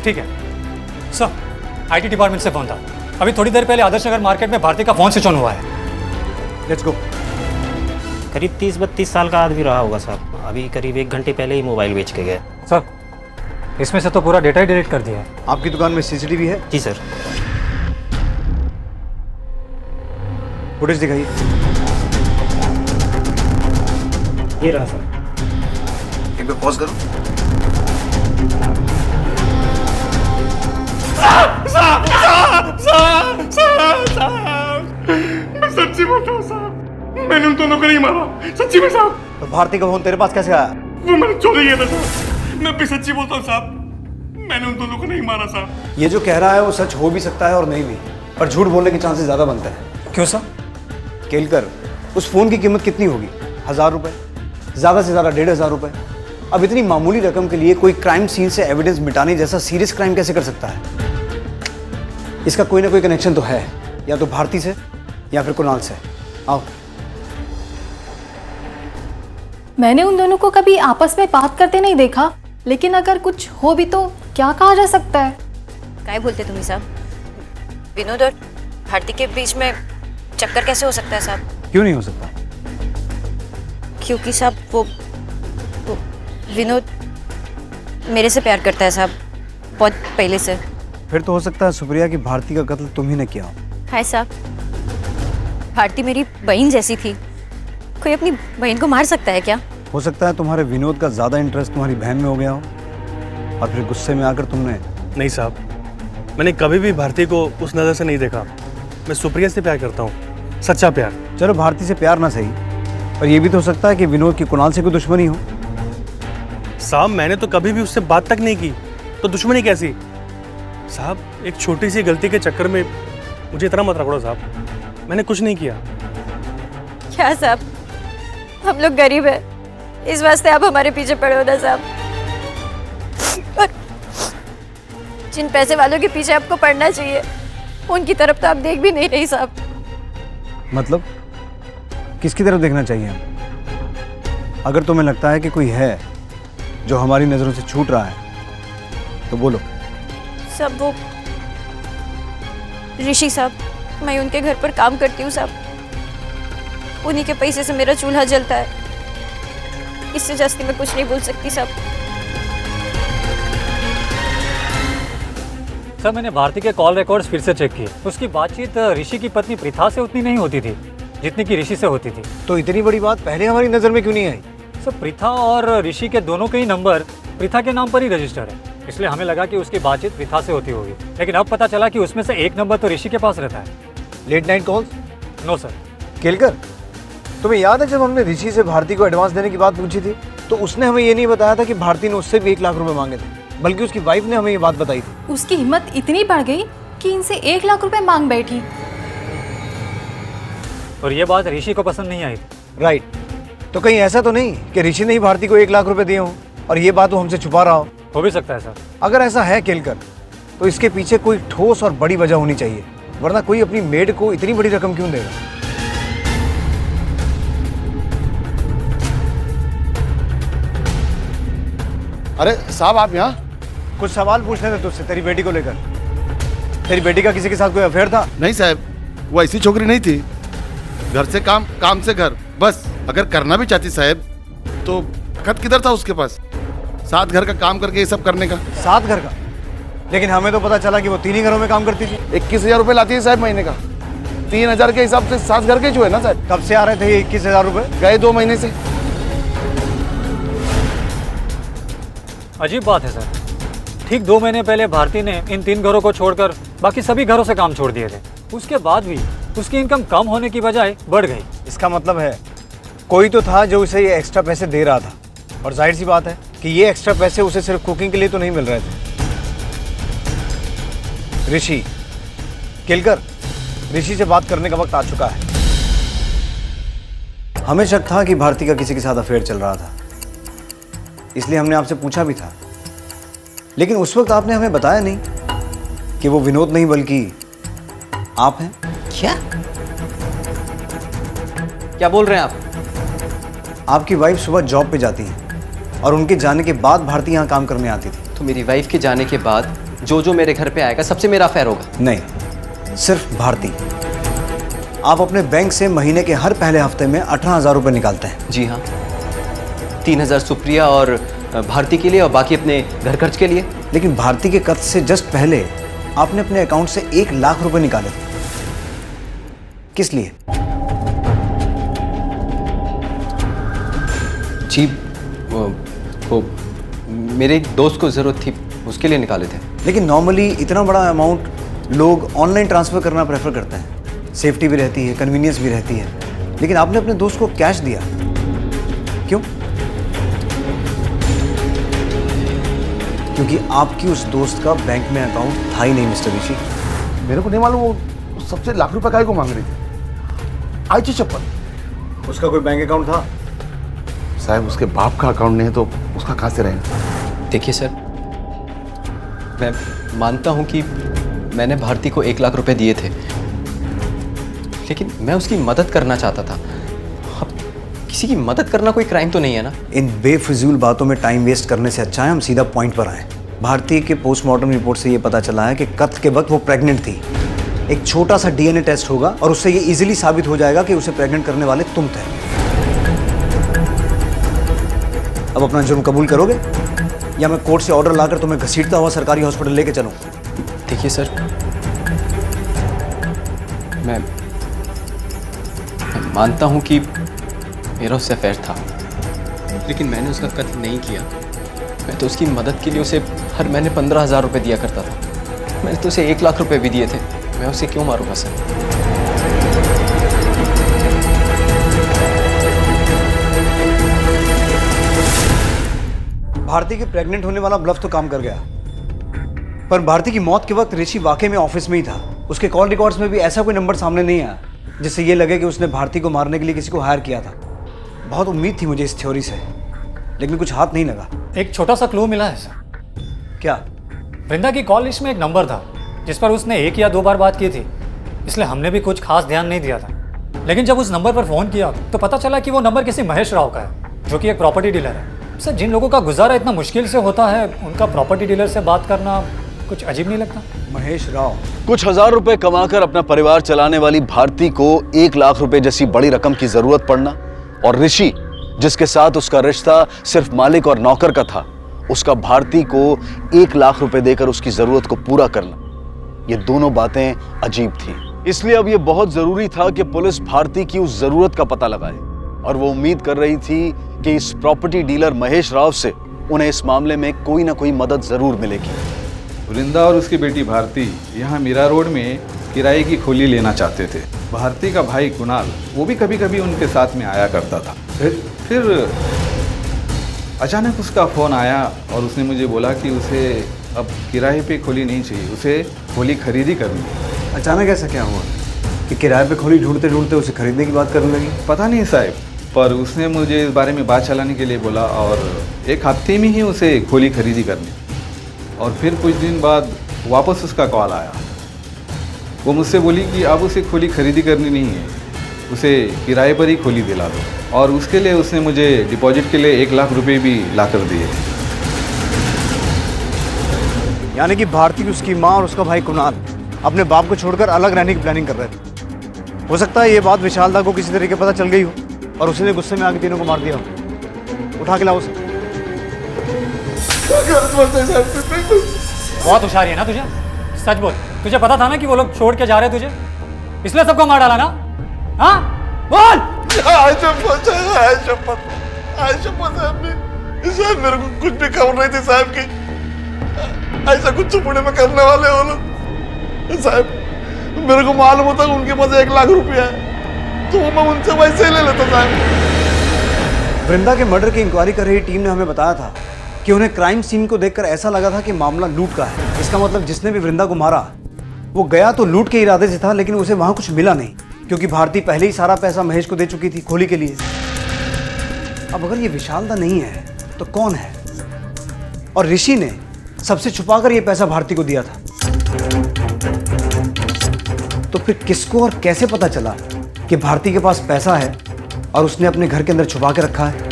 ठीक है सर, आईटी डिपार्टमेंट से फ़ोन था। अभी थोड़ी देर पहले आदर्श नगर मार्केट में भारती का फ़ोन स्विच ऑन हुआ है। Let's go. करीब 30-32 साल का आदमी रहा होगा साहब। अभी करीब 1 घंटे पहले ही मोबाइल बेच के गए। सर इसमें से तो पूरा डेटा ही डिलीट कर दिया है। आपकी दुकान में सीसीटीवी है? जी सर। फुटेज दिखाइए। ये रहा सर। एक बार पॉज करो। सच्ची बताओ साहब, मैंने उन दोनों को नहीं मारा, सच्ची में साहब। तो भारती का फोन तेरे पास कैसे आया? वो मैंने चोरी किया था साहब। मैं भी सच्ची बोलता हूँ साहब, मैंने उन दोनों को नहीं मारा साहब। ये जो कह रहा है वो सच हो भी सकता है और नहीं भी, पर झूठ बोलने के चांसेस ज्यादा बनते हैं। क्यों सर? केलकर, उस फोन की कीमत कितनी होगी? 1000 रुपए, ज्यादा से ज्यादा 1500 रुपए। अब इतनी मामूली रकम के लिए कोई क्राइम सीन से एविडेंस मिटाने जैसा सीरियस क्राइम कैसे कर सकता है? इसका कोई ना कोई कनेक्शन तो है, या तो भारती से या फिर कुणाल से। आओ। मैंने उन दोनों को कभी आपस में बात करते नहीं देखा, लेकिन अगर कुछ हो भी तो क्या कहा जा सकता है? क्या बोलते तुम्ही साहब? विनोद और भारती के बीच में चक्कर कैसे हो सकता है साहब? क्यों नहीं हो सकता? क्योंकि साहब वो विनोद मेरे से प्यार करता है साहब, बहुत पहले से। फिर तो हो सकता है सुप्रिया की भारती का कत्ल तुम ही ने किया हो। हाय साहब, भारती मेरी बहन जैसी थी, कोई अपनी बहन को मार सकता है क्या? हो सकता है तुम्हारे विनोद का ज्यादा इंटरेस्ट तुम्हारी बहन में हो गया हो और फिर गुस्से में आकर तुमने। नहीं साहब, मैंने कभी भी भारती को उस नज़र से नहीं देखा। मैं सुप्रिया से प्यार करता हूँ, सच्चा प्यार। चलो भारती से प्यार ना सही, पर यह भी तो हो सकता है कि विनोद की कुणाल से कोई दुश्मनी हो। साहब मैंने तो कभी भी उससे बात तक नहीं की, तो दुश्मनी कैसी? साहब एक छोटी सी गलती के चक्कर में मुझे इतना मत रगड़ो साहब, मैंने कुछ नहीं किया। क्या साहब, हम लोग गरीब है, इस वास्ते आप हमारे पीछे पड़े हो ना साहब। और जिन पैसे वालों के पीछे आपको पड़ना चाहिए, उनकी तरफ तो आप देख भी नहीं रही साहब। मतलब किसकी तरफ देखना चाहिए हम? अगर तुम्हें लगता है कि कोई है जो हमारी नजरों से छूट रहा है तो बोलो। सब वो ऋषि साहब, मैं उनके घर पर काम करती हूँ साहब, उन्हीं के पैसे से मेरा चूल्हा जलता है, इससे जास्ती मैं कुछ नहीं बोल सकती साहब। सर मैंने भारती के कॉल रिकॉर्ड्स फिर से चेक किए, उसकी बातचीत ऋषि की पत्नी प्रीथा से उतनी नहीं होती थी जितनी की ऋषि से होती थी। तो इतनी बड़ी बात पहले हमारी नजर में क्यों नहीं आई? सर प्रीथा और ऋषि के दोनों के ही नंबर प्रीथा के नाम पर ही रजिस्टर है, इसलिए हमें लगा कि उसकी बातचीत प्रीथा से होती होगी, लेकिन अब पता चला कि उसमें से एक नंबर तो ऋषि के पास रहता है। Late night calls? No sir. Kelkar, तुम्हें याद है जब हमने ऋषि से भारती को एडवांस देने की बात पूछी थी तो उसने हमें ये नहीं बताया था कि भारती ने उससे भी 1 लाख रुपए मांगे थे, बल्कि उसकी वाइफ ने हमें ये बात बताई थी। उसकी हिम्मत इतनी बढ़ गई कि इनसे 1 लाख रुपए मांग बैठी। और ये बात ऋषि को पसंद नहीं आई थी। राइट, तो कहीं ऐसा तो नहीं कि ऋषि ने ही भारती को 1 लाख रुपए दिए हों और ये बात वो हमसे छुपा रहा हो भी सकता है सर। अगर ऐसा है केलकर, तो इसके पीछे कोई ठोस और बड़ी वजह होनी चाहिए, वरना कोई अपनी मेड को इतनी बड़ी रकम क्यों देगा? अरे साहब आप यहाँ? कुछ सवाल पूछने थे तुझसे तेरी बेटी को लेकर। तेरी बेटी का किसी के साथ कोई अफेयर था? नहीं साहब, वो ऐसी छोकरी नहीं थी, घर से काम, काम से घर, बस। अगर करना भी चाहती साहब तो खत किधर था उसके पास, साथ घर का काम करके ये सब करने का। साथ घर का? लेकिन हमें तो पता चला कि वो 3 ही घरों में काम करती थी। 21,000 रुपये लाती है साहब महीने का। 3,000 के हिसाब से 7 घर के जो है ना साहब। कब से आ रहे थे ये 21,000 रुपये? गए 2 महीने से। अजीब बात है सर, ठीक 2 महीने पहले भारती ने इन 3 घरों को छोड़कर बाकी सभी घरों से काम छोड़ दिए थे, उसके बाद भी उसकी इनकम कम होने की बजाय बढ़ गई। इसका मतलब है कोई तो था जो उसे ये एक्स्ट्रा पैसे दे रहा था, और जाहिर सी बात है कि ये एक्स्ट्रा पैसे उसे सिर्फ कुकिंग के लिए तो नहीं मिल रहे थे। ऋषि, केलकर, ऋषि से बात करने का वक्त आ चुका है। हमें शक था कि भारती का किसी के साथ अफेयर चल रहा था, इसलिए हमने आपसे पूछा भी था, लेकिन उस वक्त आपने हमें बताया नहीं कि वो विनोद नहीं बल्कि आप हैं। क्या बोल रहे हैं आप? आपकी वाइफ सुबह जॉब पे जाती हैं और उनके जाने के बाद भारती यहाँ काम करने आती थी। तो मेरी वाइफ के जाने के बाद जो मेरे घर पे आएगा सबसे मेरा अफेयर होगा? नहीं, सिर्फ भारती। आप अपने बैंक से महीने के हर पहले हफ्ते में 18,000 रुपये निकालते हैं। जी हाँ, 3,000 सुप्रिया और भारती के लिए और बाकी अपने घर खर्च के लिए। लेकिन भारती के कत्ल से जस्ट पहले आपने अपने अकाउंट से 1 लाख रुपए निकाले थे, किस लिए? जी वो मेरे एक दोस्त को ज़रूरत थी, उसके लिए निकाले थे। लेकिन नॉर्मली इतना बड़ा अमाउंट लोग ऑनलाइन ट्रांसफ़र करना प्रेफर करते हैं, सेफ्टी भी रहती है, कन्वीनियंस भी रहती है, लेकिन आपने अपने दोस्त को कैश दिया, क्यों? क्योंकि आपकी उस दोस्त का बैंक में अकाउंट था ही नहीं मिस्टर ऋषि। मेरे को नहीं मालूम वो सबसे लाख रुपए काहे को मांग रही थी। आई थी चप्पल। उसका कोई बैंक अकाउंट था? साहब उसके बाप का अकाउंट नहीं है तो उसका कहाँ से रहेगा? देखिए सर, मैं मानता हूं कि मैंने भारती को 1 लाख रुपए दिए थे, लेकिन मैं उसकी मदद करना चाहता था। अब किसी की मदद करना कोई क्राइम तो नहीं है ना? इन बेफिजूल बातों में टाइम वेस्ट करने से अच्छा है हम सीधा पॉइंट पर आए। भारती के पोस्टमार्टम रिपोर्ट से ये पता चला है कि कत्ल के वक्त वो प्रेग्नेंट थी। एक छोटा सा डीएनए टेस्ट होगा और उससे ये इजीली साबित हो जाएगा कि उसे प्रेग्नेंट करने वाले तुम थे। अब अपना जुर्म कबूल करोगे या मैं कोर्ट से ऑर्डर लाकर तुम्हें घसीटता हुआ सरकारी हॉस्पिटल लेके चलूं? देखिए सर, मैं मानता हूं कि मेरा उससे अफेयर था, लेकिन मैंने उसका कत्ल नहीं किया। मैं तो उसकी मदद के लिए उसे हर महीने 15,000 रुपये दिया करता था। मैंने तो उसे 1 लाख रुपए भी दिए थे। मैं उसे क्यों मारूंगा सर? भारती के प्रेग्नेंट होने वाला ब्लफ तो काम कर गया, पर भारती की मौत के वक्त ऋषि वाकई में ऑफिस में ही था। उसके कॉल रिकॉर्ड्स में भी ऐसा कोई नंबर सामने नहीं आया जिससे ये लगे कि उसने भारती को मारने के लिए किसी को हायर किया था। बहुत उम्मीद थी मुझे इस थ्योरी से, लेकिन कुछ हाथ नहीं लगा। एक छोटा सा क्लू मिला है सर। क्या? वृंदा की कॉल लिस्ट में एक नंबर था जिस पर उसने 1 या 2 बार बात की थी, इसलिए हमने भी कुछ खास ध्यान नहीं दिया था। लेकिन जब उस नंबर पर फ़ोन किया तो पता चला कि वो नंबर किसी महेश राव का है, जो कि एक प्रॉपर्टी डीलर है। सर, जिन लोगों का गुजारा इतना मुश्किल से होता है, उनका प्रॉपर्टी डीलर से बात करना कुछ अजीब नहीं लगता? महेश राव कुछ हजार रुपए कमाकर अपना परिवार चलाने वाली भारती को 1 लाख रुपए जैसी बड़ी रकम की जरूरत पड़ना, और ऋषि जिसके साथ उसका रिश्ता सिर्फ मालिक और नौकर का था, उसका भारती को 1 लाख रुपए देकर उसकी जरूरत को पूरा करना, ये दोनों बातें अजीब थी। इसलिए अब ये बहुत जरूरी था कि पुलिस भारती की उस जरूरत का पता लगाए, और वो उम्मीद कर रही थी कि इस प्रॉपर्टी डीलर महेश राव से उन्हें इस मामले में कोई ना कोई मदद जरूर मिलेगी। वृंदा और उसकी बेटी भारती यहाँ मीरा रोड में किराए की खोली लेना चाहते थे। भारती का भाई कुणाल, वो भी कभी कभी उनके साथ में आया करता था। फिर अचानक उसका फ़ोन आया और उसने मुझे बोला कि उसे अब किराए पे खोली नहीं चाहिए, उसे खोली खरीदी करनी है। अचानक ऐसा क्या हुआ कि किराए पे खोली ढूंढते ढूंढते उसे खरीदने की बात करने लगी? पता नहीं साहब, पर उसने मुझे इस बारे में बात चलाने के लिए बोला और 1 हफ्ते में ही उसे खोली खरीदी करनी। और फिर कुछ दिन बाद वापस उसका कॉल आया। वो मुझसे बोली कि अब उसे खोली खरीदी करनी नहीं है, उसे किराए पर ही खोली दिला दो, और उसके लिए उसने मुझे डिपॉजिट के लिए 1 लाख रुपए भी ला कर दिए। यानी कि भारती, उसकी माँ और उसका भाई कुणाल अपने बाप को छोड़कर अलग रहने की प्लानिंग कर रहे थे। हो सकता है ये बात विशाल दा को किसी तरीके पता चल गई हो और उसने गुस्से में आके तीनों को मार दिया हो। उठा के लाओ उसे। बहुत होशियारी है ना तुझे? सच बोल, तुझे पता था ना कि वो लोग छोड़ के जा रहे तुझे, इसलिए सबको मार डाला ना? हाँ बोल। साहब मेरे को कुछ भी खबर नहीं थी साहब की, ऐसा कुछ पुणे में करने वाले हो लोग। साहब मेरे को मालूम होता कि उनके पास 1 लाख रुपया है तो मैं उनसे वैसे ही ले लेता साहब। वृंदा के मर्डर की इंक्वायरी कर रही टीम ने हमें बताया था कि उन्हें क्राइम सीन को देखकर ऐसा लगा था कि मामला लूट का है। इसका मतलब जिसने भी वृंदा को मारा वो गया तो लूट के इरादे से था, लेकिन उसे वहां कुछ मिला नहीं क्योंकि भारती पहले ही सारा पैसा महेश को दे चुकी थी खोली के लिए। अब अगर ये विशाल दा नहीं है तो कौन है? और ऋषि ने सबसे छुपाकर ये पैसा भारती को दिया था, तो फिर किसको और कैसे पता चला कि भारती के पास पैसा है और उसने अपने घर के अंदर छुपा के रखा है?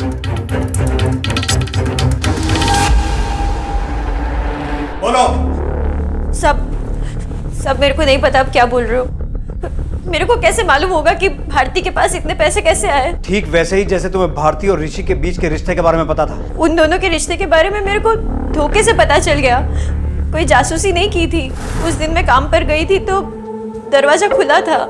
बोलो। सब मेरे को नहीं पता आप क्या बोल रहे हो। मेरे को कैसे मालूम होगा कि भारती के पास इतने पैसे कैसे आए? ठीक वैसे ही जैसे तुम्हें भारती और ऋषि के बीच के रिश्ते के बारे में पता था। उन दोनों के रिश्ते के बारे में मेरे को धोखे से पता चल गया। कोई जासूसी नहीं की थी। उस दिन मैं काम पर गई थी तो दरवाजा खुला था।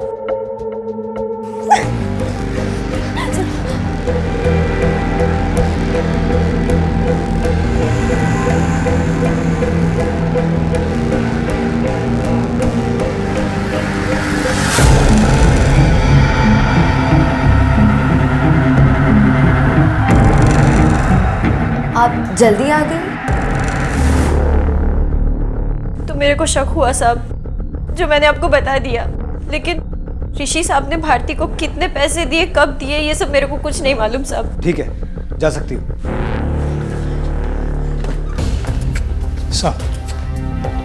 आप जल्दी आ गए तो मेरे को शक हुआ साहब, जो मैंने आपको बता दिया। लेकिन ऋषि साहब ने भारती को कितने पैसे दिए, कब दिए, ये सब मेरे को कुछ नहीं मालूम साहब। ठीक है, जा सकती हो। सर,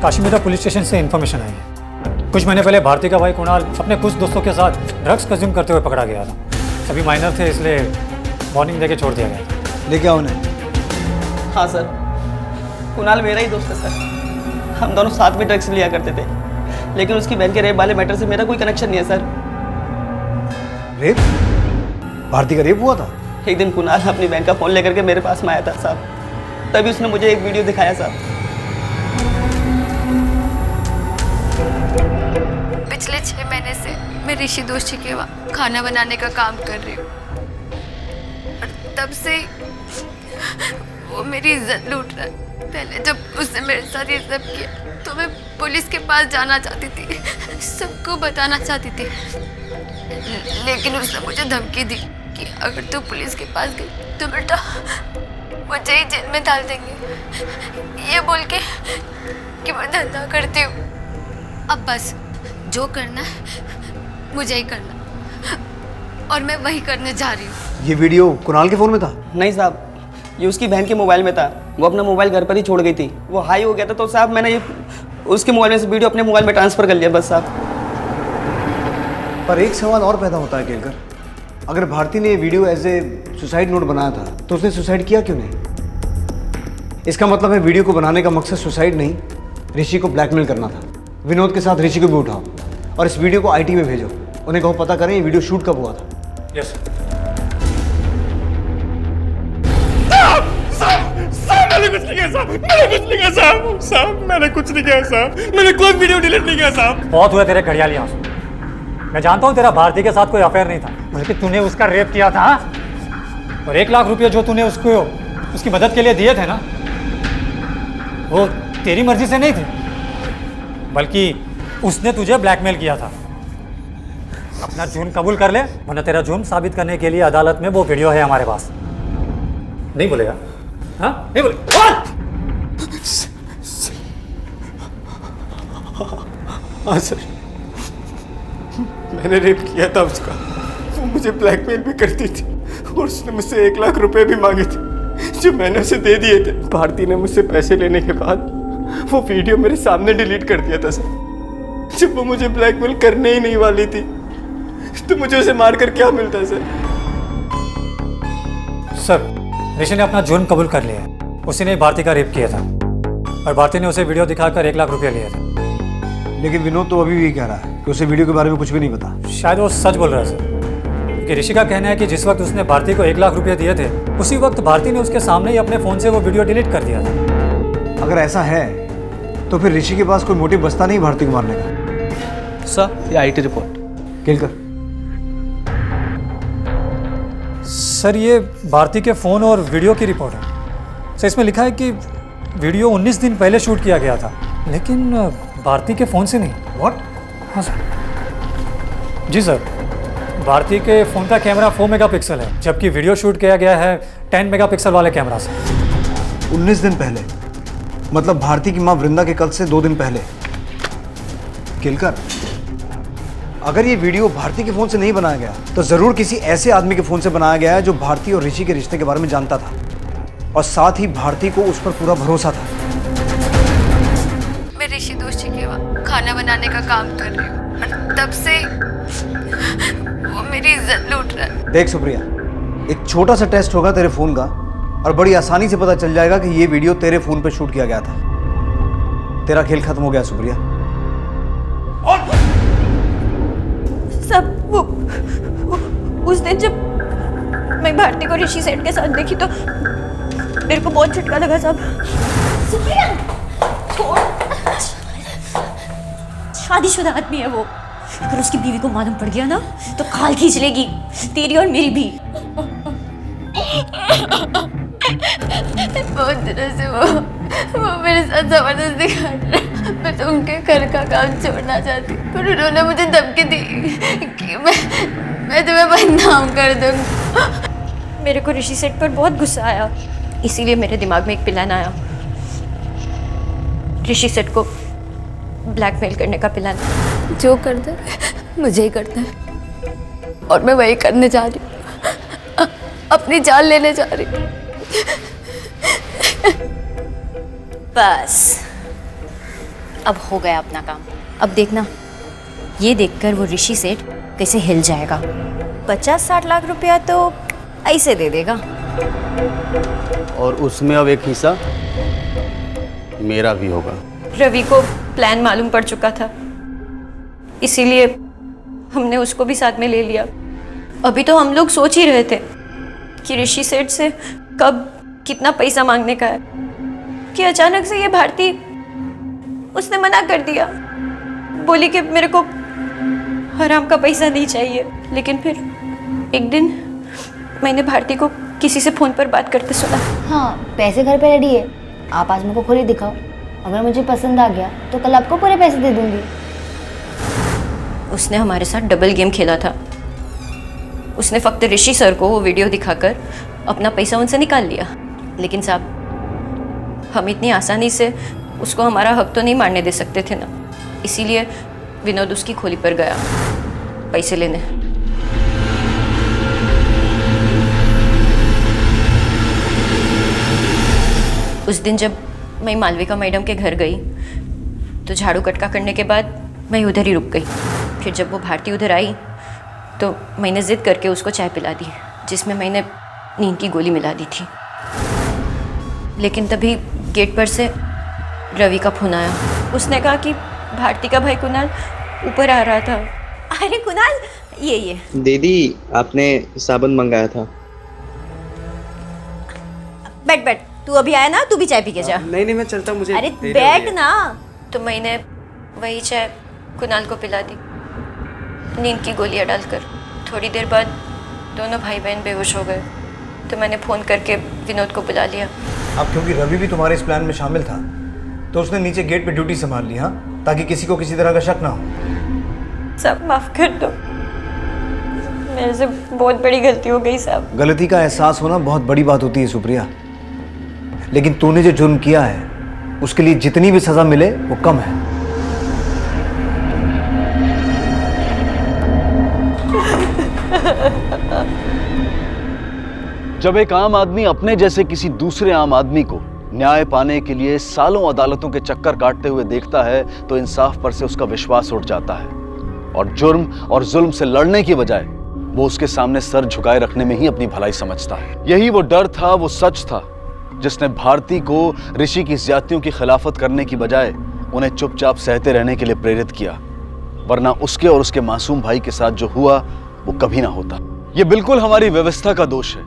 काश्मीरा पुलिस स्टेशन से इन्फॉर्मेशन आई है। कुछ महीने पहले भारती का भाई कुणाल अपने कुछ दोस्तों के साथ ड्रग्स कंज्यूम करते हुए पकड़ा गया था। सभी माइनर थे, इसलिए वार्निंग देके छोड़ दिया गया था। लेके आओ उन्हें। हाँ सर, कुणाल मेरा ही दोस्त है सर। हम दोनों साथ में ड्रग्स लिया करते थे, लेकिन उसकी बहन के रेप वाले मैटर से मेरा कोई कनेक्शन नहीं है सर। रेप? भारती का रेप हुआ था? एक दिन कुणाल अपनी बहन का फ़ोन लेकर के मेरे पास में आया था साहब, तभी उसने मुझे एक वीडियो दिखाया साहब। पिछले 6 महीने से मैं ऋषि दोषी के वहाँ खाना बनाने का काम कर रही हूँ, और तब से वो मेरी इज्जत लूट रहा है। पहले जब उसने मेरे साथ ये सब किया तो मैं पुलिस के पास जाना चाहती थी, सबको बताना चाहती थी, लेकिन उसने मुझे धमकी दी कि अगर तू पुलिस के पास गई तो बेटा मुझे ही जेल में डाल देंगे, ये बोल के कि मैं धंधा करती हूँ। अब बस जो करना है मुझे ही करना, और मैं वही करने जा रही हूँ। ये वीडियो कुणाल के फ़ोन में था? नहीं साहब, ये उसकी बहन के मोबाइल में था। वो अपना मोबाइल घर पर ही छोड़ गई थी, वो हाई हो गया था तो साहब मैंने ये उसके मोबाइल में से वीडियो अपने मोबाइल में ट्रांसफ़र कर लिया बस साहब। पर एक सवाल और पैदा होता है केलकर, अगर भारती ने ये video as a suicide note बनाया था तो उसने सुसाइड किया क्यों नहीं? इसका मतलब है वीडियो को बनाने का मकसद सुसाइड नहीं, ऋषि को ब्लैकमेल करना था। विनोद के साथ ऋषि को भी उठाओ और इस वीडियो को आईटी में भेजो, उन्हें कहो पता करें ये वीडियो शूट कब हुआ था। यस मैंने कुछ नहीं किया साहब, मैंने कुछ नहीं किया साहब, साहब मैंने कुछ नहीं किया साहब, मैंने कोई वीडियो डिलीट नहीं किया साहब। बहुत हुआ तेरे घड़ियाली आंसू। मैं जानता हूँ तेरा भारती के साथ कोई अफेयर नहीं था, बल्कि तूने उसका रेप किया था। और 1 लाख रुपये जो तूने उसको उसकी मदद के लिए दिए थे ना, वो तेरी मर्जी से नहीं थे, बल्कि उसने तुझे ब्लैकमेल किया था। अपना जुर्म कबूल कर ले, वरना तेरा जुर्म साबित करने के लिए अदालत में वो वीडियो है हमारे पास। नहीं बोलेगा? हाँ नहीं बोले? हाँ सर, मैंने रेप किया था उसका। वो मुझे ब्लैकमेल भी करती थी और उसने मुझसे 1 लाख रुपए भी मांगे थे, जो मैंने उसे दे दिए थे। भारती ने मुझसे पैसे लेने के बाद वो वीडियो मेरे सामने डिलीट कर दिया था सर। जब वो मुझे ब्लैकमेल करने ही नहीं वाली थी तो मुझे उसे मार कर क्या मिलता सर? सर, ऋषि ने अपना जुर्म कबूल कर लिया है। उसी ने भारती का रेप किया था और भारती ने उसे वीडियो दिखाकर 1 लाख रुपया लिया था। लेकिन विनोद तो अभी भी कह रहा है कि उसे वीडियो के बारे में कुछ भी नहीं पता। शायद वो सच बोल रहा है सर, क्योंकि ऋषि का कहना है कि जिस वक्त उसने भारती को 1 लाख रुपये दिए थे, उसी वक्त भारती ने उसके सामने ही अपने फ़ोन से वो वीडियो डिलीट कर दिया था। अगर ऐसा है तो फिर ऋषि के पास कोई मोटिव बचता नहीं भारती को मारने का। सर, ये आईटी रिपोर्ट। केलकर सर, ये भारती के फ़ोन और वीडियो की रिपोर्ट है। सर, इसमें लिखा है कि वीडियो 19 दिन पहले शूट किया गया था, लेकिन भारती के फ़ोन से नहीं। व्हाट? हाँ सर। जी सर, भारती के फ़ोन का कैमरा 4 मेगापिक्सल है, जबकि वीडियो शूट किया गया है 10 मेगापिक्सल वाले कैमरा से। 19 दिन पहले? मतलब भारती की माँ वृंदा के कत्ल से 2 दिन पहले। केलकर, अगर ये वीडियो भारती के फ़ोन से नहीं बनाया गया तो ज़रूर किसी ऐसे आदमी के फ़ोन से बनाया गया है जो भारती और ऋषि के रिश्ते के बारे में जानता था, और साथ ही भारती को उस पर पूरा भरोसा था। मैं ऋषि दोषी के वहाँ खाना बनाने का काम कर रही हूँ, और तब से वो मेरी इज्जत लूट रहा है। देख सुप्रिया, एक छोटा सा टेस्ट होगा तेरे फ़ोन का और बड़ी आसानी से पता चल जाएगा कि ये वीडियो तेरे फ़ोन पे शूट किया गया था। तेरा खेल खत्म हो गया सुप्रिया। सब वो उस दिन जब मैं भारती को ऋषि सेठ के साथ देखी तो मेरे को बहुत झटका लगा साहब। सुप्रिया, छोड़। शादीशुदा आदमी है वो, अगर उसकी बीवी को मालूम पड़ गया ना तो खाल खींच लेगी, तेरी और मेरी भी। बहुत दिनों से वो मेरे साथ जबरदस्ती कर रहे। मैं तो उनके घर का काम छोड़ना चाहती, पर उन्होंने मुझे धमकी दी कि मैं तुम्हें बदनाम कर दूंगी। मेरे को ऋषि सेठ पर बहुत गुस्सा आया, इसीलिए मेरे दिमाग में एक प्लान आया, ऋषि सेठ को ब्लैकमेल करने का प्लान। जो करता है मुझे ही करता है, और मैं वही करने जा रही हूँ। अपनी जान लेने जा रही। बस अब हो गया अपना काम। अब देखना, ये देखकर वो ऋषि सेठ कैसे हिल जाएगा। 50-60 लाख रुपया तो ऐसे दे देगा। और उसमें अब एक हिस्सा मेरा भी होगा। रवि को प्लान मालूम पड़ चुका था, इसीलिए हमने उसको भी साथ में ले लिया। अभी तो हम लोग सोच ही रहे थे कि ऋषि सेठ से कब कितना पैसा मांगने का है, कि अचानक से ये भारती उसने मना कर दिया, बोली कि मेरे को हराम का पैसा नहीं चाहिए। लेकिन फिर एक दिन मैंने भारती को किसी से फोन पर बात करते सुना। हाँ, पैसे घर पे रेडी है, आप आज मेरे को खोली दिखाओ, अगर मुझे पसंद आ गया तो कल आपको पूरे पैसे दे दूंगी। उसने हमारे साथ डबल गेम खेला था। उसने फक्त ऋषि सर को वो वीडियो दिखाकर अपना पैसा उनसे निकाल लिया। लेकिन साहब, हम इतनी आसानी से उसको हमारा हक तो नहीं मारने दे सकते थे ना, इसीलिए विनोद उसकी खोली पर गया पैसे लेने। उस दिन जब मैं मालविका मैडम के घर गई तो झाड़ू कटका करने के बाद मैं उधर ही रुक गई। फिर जब वो भारती उधर आई तो मैंने ज़िद करके उसको चाय पिला दी, जिसमें मैंने नींद की गोली मिला दी थी। लेकिन तभी गेट पर से रवि का फोन आया। उसने कहा कि भारती का भाई कुणाल ऊपर आ रहा था। अरे कुणाल, ये दीदी, आपने साबुन मंगाया था। बैठ, तू अभी आया ना, तू भी चाय पी के जा। नहीं, मैं चलता, मुझे अरे बैठ ना। तो मैंने वही चाय कुणाल को पिला दी, नींद की गोलियां डालकर। थोड़ी देर बाद दोनों भाई बहन बेहोश हो गए, तो मैंने फ़ोन करके विनोद को बुला लिया। अब क्योंकि रवि भी तुम्हारे इस प्लान में शामिल था, तो उसने नीचे गेट पे ड्यूटी संभाल ली, हाँ, ताकि किसी को किसी तरह का शक ना हो। सब माफ़ कर दो, मेरे से बहुत बड़ी गलती हो गई साहब। गलती का एहसास होना बहुत बड़ी बात होती है सुप्रिया, लेकिन तूने जो जुर्म किया है उसके लिए जितनी भी सजा मिले वो कम है। जब एक आम आदमी अपने जैसे किसी दूसरे आम आदमी को न्याय पाने के लिए सालों अदालतों के चक्कर काटते हुए देखता है तो इंसाफ पर से उसका विश्वास उठ जाता है और जुर्म और जुल्म से लड़ने की बजाय वो उसके सामने सर झुकाए रखने में ही अपनी भलाई समझता है। यही वो डर था, वो सच था जिसने भारती को ऋषि की ज्यादतियों की खिलाफत करने की बजाय उन्हें चुपचाप सहते रहने के लिए प्रेरित किया, वरना उसके और उसके मासूम भाई के साथ जो हुआ वो कभी ना होता। ये बिल्कुल हमारी व्यवस्था का दोष है,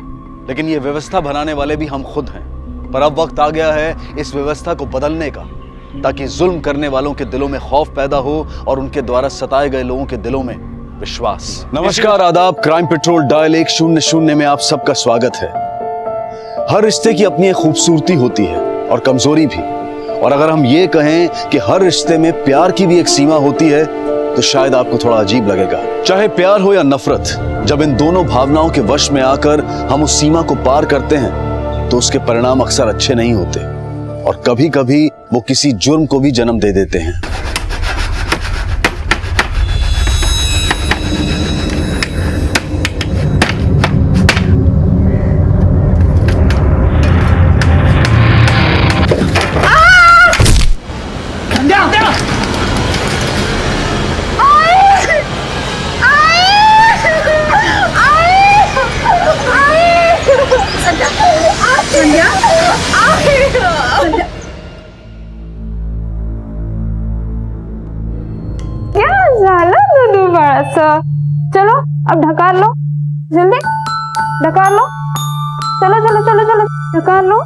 लेकिन ये व्यवस्था बनाने वाले भी हम खुद हैं। पर अब वक्त आ गया है इस व्यवस्था को बदलने का, ताकि जुल्म करने वालों के दिलों में खौफ पैदा हो और उनके द्वारा सताए गए लोगों के दिलों में विश्वास। नमस्कार, आदाब। क्राइम पेट्रोल डायल 100 में आप सबका स्वागत है। हर रिश्ते की अपनी एक खूबसूरती होती है और कमजोरी भी, और अगर हम ये कहें कि हर रिश्ते में प्यार की भी एक सीमा होती है तो शायद आपको थोड़ा अजीब लगेगा। चाहे प्यार हो या नफरत, जब इन दोनों भावनाओं के वश में आकर हम उस सीमा को पार करते हैं तो उसके परिणाम अक्सर अच्छे नहीं होते और कभी कभी वो किसी जुर्म को भी जन्म दे देते हैं। चलो अब ढकार लो, जल्दी ढकार लो। चलो चलो चलो चलो, ढकार लो,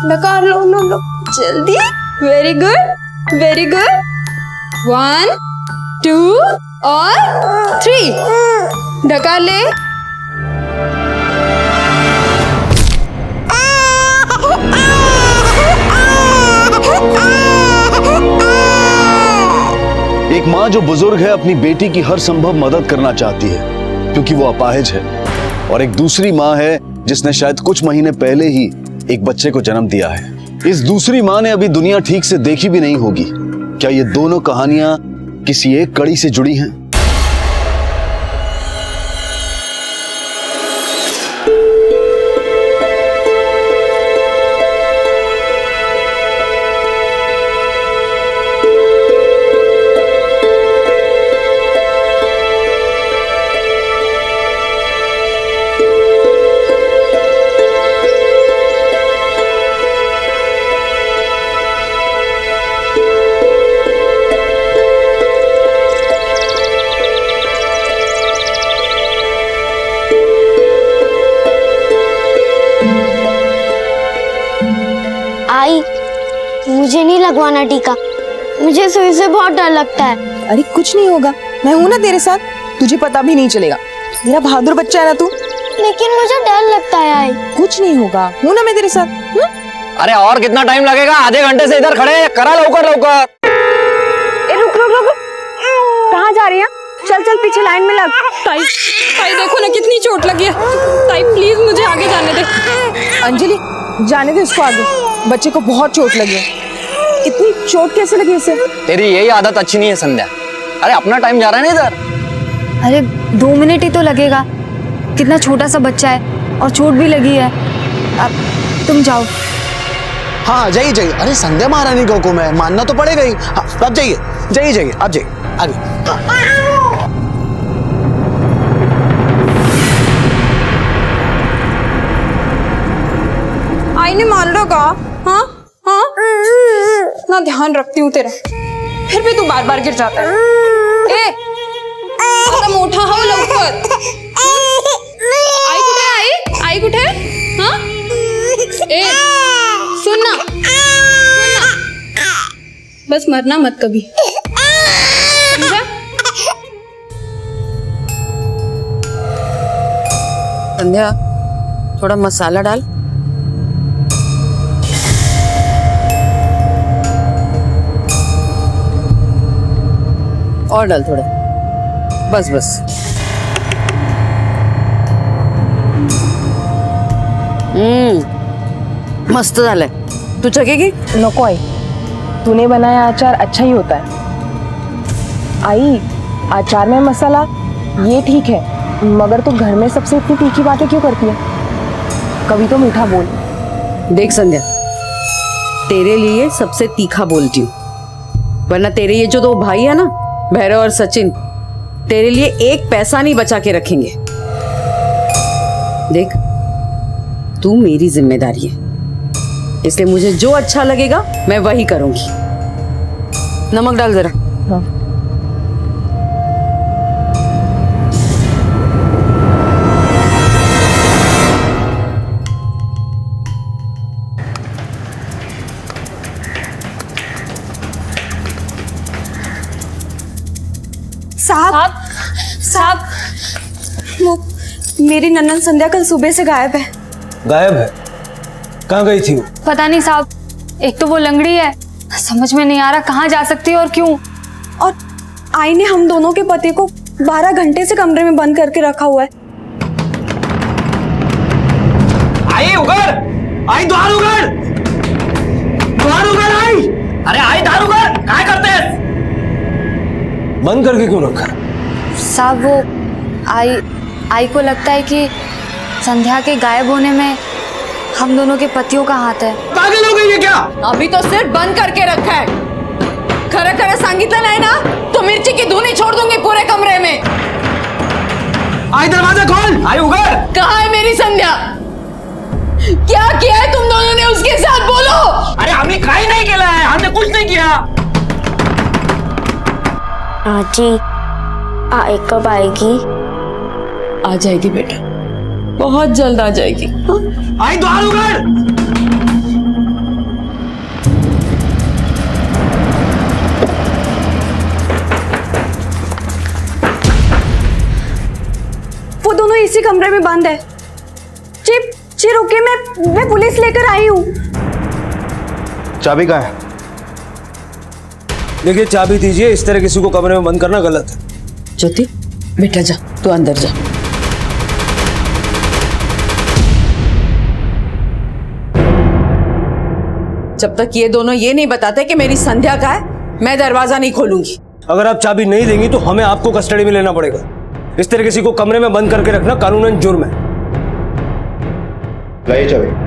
ढकार लो, लो लो जल्दी। Very good, very good. 1 2 और 3 ढकार ले। एक माँ जो बुजुर्ग है अपनी बेटी की हर संभव मदद करना चाहती है क्योंकि वो अपाहिज है, और एक दूसरी माँ है जिसने शायद कुछ महीने पहले ही एक बच्चे को जन्म दिया है। इस दूसरी माँ ने अभी दुनिया ठीक से देखी भी नहीं होगी। क्या ये दोनों कहानियां किसी एक कड़ी से जुड़ी हैं? मुझे नहीं लगवाना टीका, मुझे सुई से बहुत डर लगता है। अरे कुछ नहीं होगा, मैं हूँ ना तेरे साथ, तुझे पता भी नहीं चलेगा। मेरा बहादुर बच्चा है ना तू। लेकिन मुझे डर लगता है आई। कुछ नहीं होगा, हूँ ना मैं तेरे साथ। अरे और कितना टाइम लगेगा? आधे घंटे से इधर खड़े हैं, करा लवकर लवकर। रुक रुक रुक, कहाँ जा रही है? चल चल पीछे लाइन में लग। ताई ताई देखो ना कितनी चोट लगी है। ताई प्लीज मुझे आगे जाने दे। अंजलि जाने दे उसको आगे, बच्चे को बहुत चोट लगी है। इतनी चोट कैसे लगी उसे? तेरी यही आदत अच्छी नहीं है संध्या। अरे अपना टाइम जा रहा है ना इधर। अरे 2 मिनट ही तो लगेगा, कितना छोटा सा बच्चा है और चोट भी लगी है। अब तुम जाओ। हाँ जाइए जाइए। अरे संध्या महारानी को मैं मानना तो पड़ेगा ही। हाँ, अब जाइए जाइए जाइए, आप जाइए आगे। आई ने मान लो का? हाँ हाँ ना ध्यान रखती हूँ तेरा, फिर भी तू बार बार गिर जाता है। ए आता मोठा हो लवकर। आई कुठे? आई कुठे? हाँ ए सुन ना, बस मरना मत कभी, समझा? संध्या थोड़ा मसाला डाल। और डाल थोड़ा, बस बस। मस्त झालंय, तू चखेगी? नको आई, तूने बनाया अचार अच्छा ही होता है। आई अचार में मसाला ये ठीक है, मगर तू घर में सबसे इतनी तीखी बातें क्यों करती है? कभी तो मीठा बोल। देख संध्या, तेरे लिए सबसे तीखा बोलती हूँ, वरना तेरे ये जो 2 भाई है ना, भैरव और सचिन, तेरे लिए 1 पैसा नहीं बचा के रखेंगे। देख तू मेरी जिम्मेदारी है, इसलिए मुझे जो अच्छा लगेगा मैं वही करूंगी। नमक डाल जरा। हाँ। साहब साहब, वो मेरी नन्नन संध्या कल सुबह से गायब है। गायब है? कहाँ गई थी वो? पता नहीं साहब, एक तो वो लंगड़ी है, समझ में नहीं आ रहा कहाँ जा सकती है और क्यों। और आई ने हम दोनों के पति को 12 घंटे से कमरे में बंद करके रखा हुआ है। आई उगड़, आई द्वार उगड़, द्वार उगड़ आई। अरे आई द्वार उगड़, क्या करते हैं? बंद करके क्यों रखा? साहब वो आई को लगता है कि संध्या के गायब होने में हम दोनों के पतियों का हाथ है। पागल हो गई है क्या? अभी तो सिर्फ बंद करके रखा है, खरा खरा सांगितलं नहीं ना तो मिर्ची की धुनी छोड़ दूंगी पूरे कमरे में। आई दरवाजा खोल, आई उगड़। कहाँ है मेरी संध्या? क्या किया है तुम दोनों ने उसके साथ, बोलो। अरे हमने कहीं नहीं किया है, हमने कुछ नहीं किया। आजी आई कब आएगी? आ जाएगी बेटा, बहुत जल्द आ जाएगी। आई द्वार उगड़। वो दोनों इसी कमरे में बंद है। जी रुके, मैं पुलिस लेकर आई हूँ। चाबी कहाँ है? देखिए चाबी दीजिए, इस तरह किसी को कमरे में बंद करना गलत है। ज्योति बेटा जा, तू अंदर जा। जब तक ये दोनों ये नहीं बताते कि मेरी संध्या का है, मैं दरवाजा नहीं खोलूंगी। अगर आप चाबी नहीं देंगी तो हमें आपको कस्टडी में लेना पड़ेगा। इस तरह किसी को कमरे में बंद करके रखना कानूनन जुर्म है। लाइए चाबी।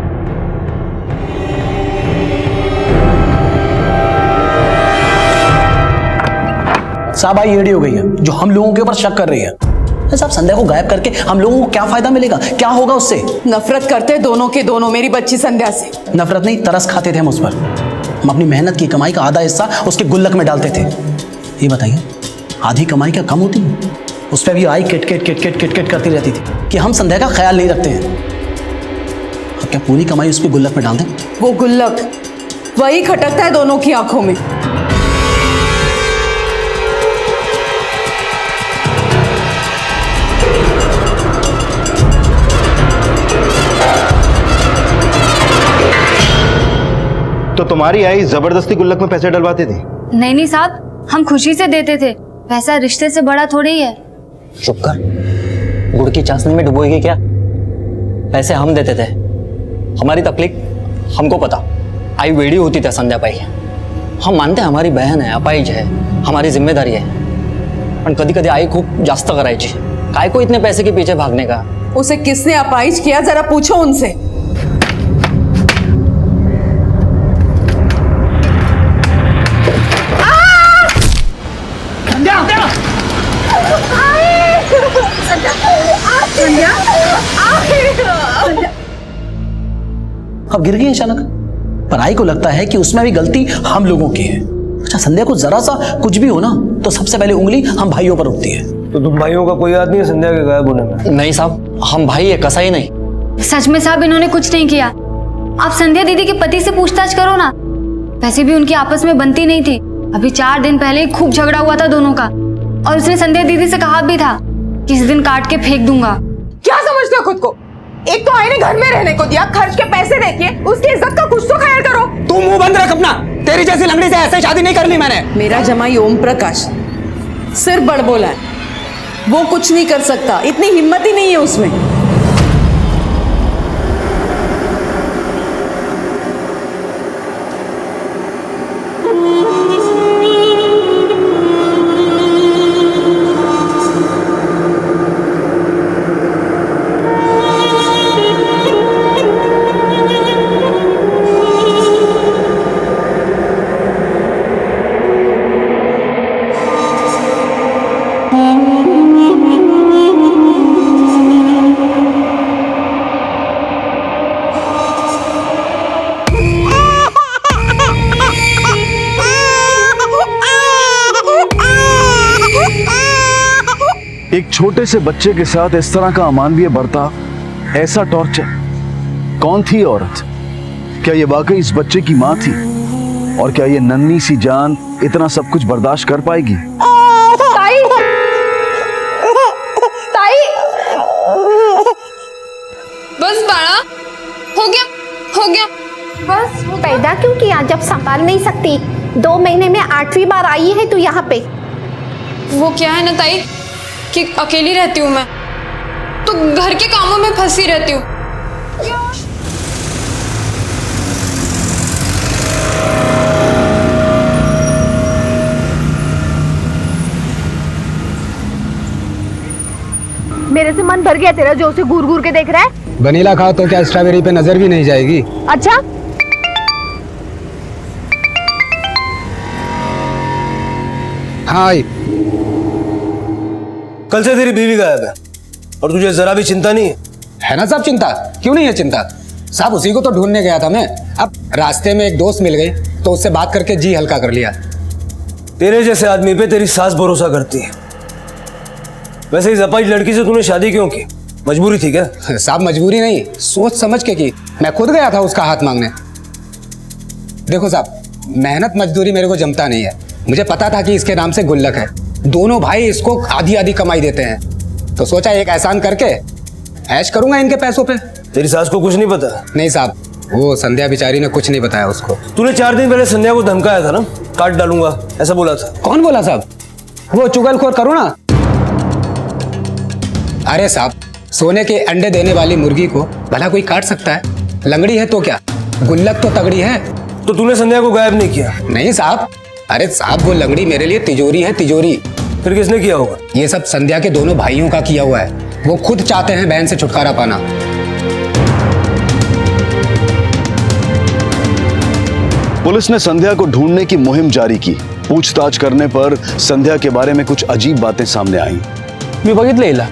साहब आई एडी हो गई है, जो हम लोगों के ऊपर शक कर रही है। साहब संध्या को गायब करके हम लोगों को क्या फायदा मिलेगा, क्या होगा उससे? नफरत करते दोनों के दोनों मेरी बच्ची संध्या से। नफरत नहीं, तरस खाते थे हम उस पर। हम अपनी मेहनत की कमाई का आधा हिस्सा उसके गुल्लक में डालते थे। ये बताइए, आधी कमाई क्या कम होती है? उस पर भी आई किट करती रहती थी कि हम संध्या का ख्याल नहीं रखते हैं। अब क्या पूरी कमाई उसके गुल्लक में डाल दें? वो गुल्लक वही खटकता है दोनों की आंखों में। तो तुम्हारी आई जबरदस्ती गुल्लक में पैसे डलवाते थे? नहीं साहब, हम खुशी से देते थे। पैसा रिश्ते से बड़ा थोड़ी ही है। चुप कर, गुड़ की चाशनी में डुबोएगी क्या? पैसे हम देते थे, हमारी तकलीफ हमको पता। आई वेडी होती थी संध्या पाई, हम मानते हैं हमारी बहन है, अपाहिज है, हमारी जिम्मेदारी है, पण कधी कधी आई खूप जास्त करायची। काय को इतने पैसे के पीछे भागने का? उसे किसने अपाहिज किया, जरा पूछो उनसे। अब गिर गई अचानक, पर आई को लगता है कि उसमें भी गलती हम लोगों की है। अच्छा, संध्या को जरा सा कुछ भी हो ना तो सबसे पहले उंगली हम भाइयों पर उठती है। तो तुम भाइयों का कोई याद नहीं है संध्या के गायब होने में? नहीं साहब, हम भाई है, कसा ही नहीं। सच में साहब, इन्होंने कुछ नहीं किया। आप संध्या दीदी के पति से पूछताछ करो ना। वैसे भी उनकी आपस में बनती नहीं थी। अभी 4 दिन पहले ही खूब झगड़ा हुआ था दोनों का, और उसने संध्या दीदी से कहा भी था कि इस दिन काट के फेंक दूंगा। क्या समझते हो खुद को? एक तो आई ने घर में रहने को दिया, खर्च के पैसे देके, उसकी इज्जत का कुछ तो ख्याल करो। तू मुंह बंद रख अपना। तेरी जैसी लंगड़ी से ऐसे शादी नहीं करनी मैंने। मेरा जमाई ओम प्रकाश सिर बड़ बोला है, वो कुछ नहीं कर सकता, इतनी हिम्मत ही नहीं है उसमें। एक छोटे से बच्चे के साथ इस तरह का अमानवीय बर्ताव, ऐसा टॉर्चर। कौन थी औरत? क्या ये वाकई इस बच्चे की माँ थी? और क्या ये नन्ही सी जान इतना सब कुछ बर्दाश्त कर पाएगी? ताई, ताई, बस बाड़ा, हो गया, हो गया। बस पैदा क्यों किया जब संभाल नहीं सकती? 2 महीने में 8वीं बार आई है तू यहाँ पे। वो क्या है ना ताई कि अकेली रहती हूँ मैं, तो घर के कामों में फंसी रहती हूँ। मेरे से मन भर गया तेरा जो उसे घूर घूर के देख रहा है। वनीला खाओ तो क्या स्ट्रॉबेरी पे नजर भी नहीं जाएगी? अच्छा, हाँ आई। कल से तेरी बीवी गायब है और तुझे जरा भी चिंता नहीं है ना साहब? चिंता क्यों नहीं है? चिंता साहब, उसी को तो ढूंढने गया था मैं। अब रास्ते में एक दोस्त मिल गई तो उससे बात करके जी हल्का कर लिया। तेरे जैसे आदमी पे तेरी सास भरोसा करती है। वैसे इस अपाहिज लड़की से तूने शादी क्यों की? मजबूरी थी क्या? साहब मजबूरी नहीं, सोच समझ के की। मैं खुद गया था उसका हाथ मांगने। देखो साहब, मेहनत मजदूरी मेरे को जमता नहीं है। मुझे पता था कि इसके नाम से गुल्लक है, दोनों भाई इसको आधी आधी कमाई देते हैं, तो सोचा एक एहसान करके ऐश करूंगा इनके पैसों पे। तेरी सास को कुछ नहीं पता? नहीं साहब, वो संध्या बेचारी ने कुछ नहीं बताया उसको। तूने 4 दिन पहले संध्या को धमकाया था ना, काट डालूंगा ऐसा बोला था। कौन बोला साहब? वो चुगलखोर करो ना। अरे साहब, सोने के अंडे देने वाली मुर्गी को भला कोई काट सकता है? लंगड़ी है तो क्या, गुल्लक तो तगड़ी है। तो तूने संध्या को गायब नहीं किया? नहीं साहब। अरे साहब, वो लंगड़ी मेरे लिए तिजोरी है, तिजोरी। फिर किसने किया होगा? ये सब संध्या के दोनों भाइयों का किया हुआ है। वो खुद चाहते हैं बहन से छुटकारा पाना। पुलिस ने संध्या को ढूंढने की मुहिम जारी की। पूछताछ करने पर संध्या के बारे में कुछ अजीब बातें सामने आई। मी बघितलं हिला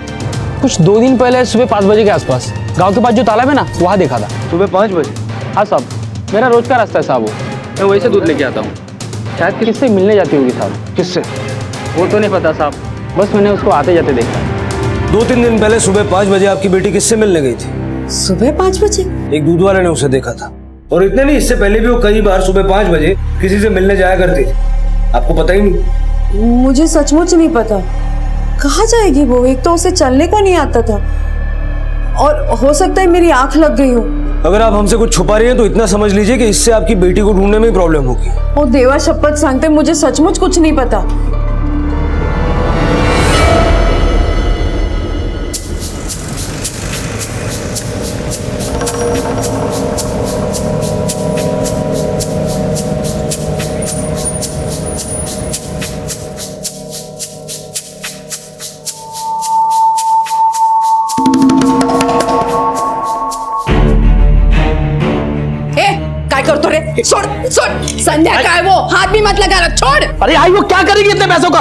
कुछ 2 दिन पहले सुबह 5 बजे के आसपास गांव के पास जो तालाब है ना, वहाँ देखा था। सुबह 5 बजे? हाँ साहब, मेरा रोज का रास्ता है साहब। मैं वहीं से दूध लेके आता हूँ। शायद किससे मिलने जाती होगी साहब। किससे? वो तो नहीं पता साहब, बस मैंने उसको आते जाते देखा। 2-3 दिन पहले सुबह 5 बजे आपकी बेटी किससे मिलने गई थी? सुबह 5 बजे? एक दूध वाले ने उसे देखा था। और इतने नहीं, इससे पहले भी वो कई बार सुबह 5 बजे किसी से मिलने जाया करती थी। आपको पता ही नहीं? मुझे सचमुच नहीं पता। कहाँ जाएगी वो? एक तो उसे चलने को नहीं आता था, और हो सकता है मेरी आंख लग गई हो। अगर आप हमसे कुछ छुपा रही हैं तो इतना समझ लीजिए कि इससे आपकी बेटी को ढूंढने में ही प्रॉब्लम होगी। वो देवा शपथ सांगते, मुझे सचमुच कुछ नहीं पता। छोड़ छोड़, संध्या का है वो, हाथ भी मत लगा रख, छोड़। अरे आई वो क्या करेगी इतने पैसों का?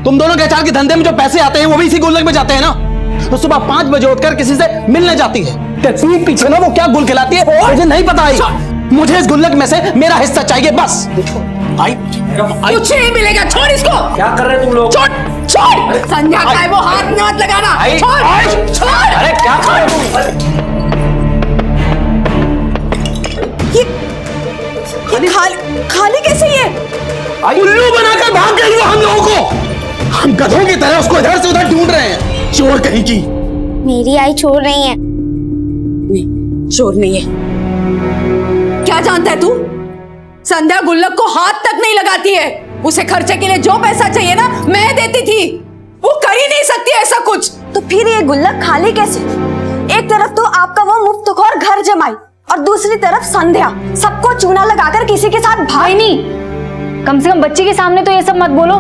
तुम दोनों के अचार के धंधे में जो पैसे आते हैं वो भी इसी गुल्लक में जाते हैं ना। तो सुबह 5 बजे उठकर किसी से मिलने जाती है, पीठ पीछे ना वो क्या गुल खिलाती है मुझे नहीं पता। आई मुझे इस गुल्लक में से मेरा हिस्सा चाहिए बस। आई कुछ नहीं मिलेगा, छोड़ इसको। क्या कर रहे हैं तुम लोग? छोड़ छोड़, संध्या का है वो, हाथ में मत लगाना, छोड़ छोड़। अरे क्या कर रहे हो? ये खाली कैसे? ये उल्लू बनाकर भाग गई वो हम लोगों को। हम गधों की तरह उसको इधर से उधर ढूंढ रहे हैं। चोर कहीं की। मेरी आई चोर नहीं है। नहीं, चोर नहीं है। क्या जानता है तू? संध्या गुल्लक को हाथ तक नहीं लगाती है। उसे खर्चे के लिए जो पैसा चाहिए ना, मैं देती थी। वो कर ही नहीं सकती ऐसा कुछ। तो फिर ये गुल्लक खाली कैसे? एक तरफ तो आपका वो मुफ्तखोर घर जमाई और दूसरी तरफ संध्या सबको चूना लगाकर किसी के साथ भाई नहीं। कम से कम बच्ची के सामने तो ये सब मत बोलो।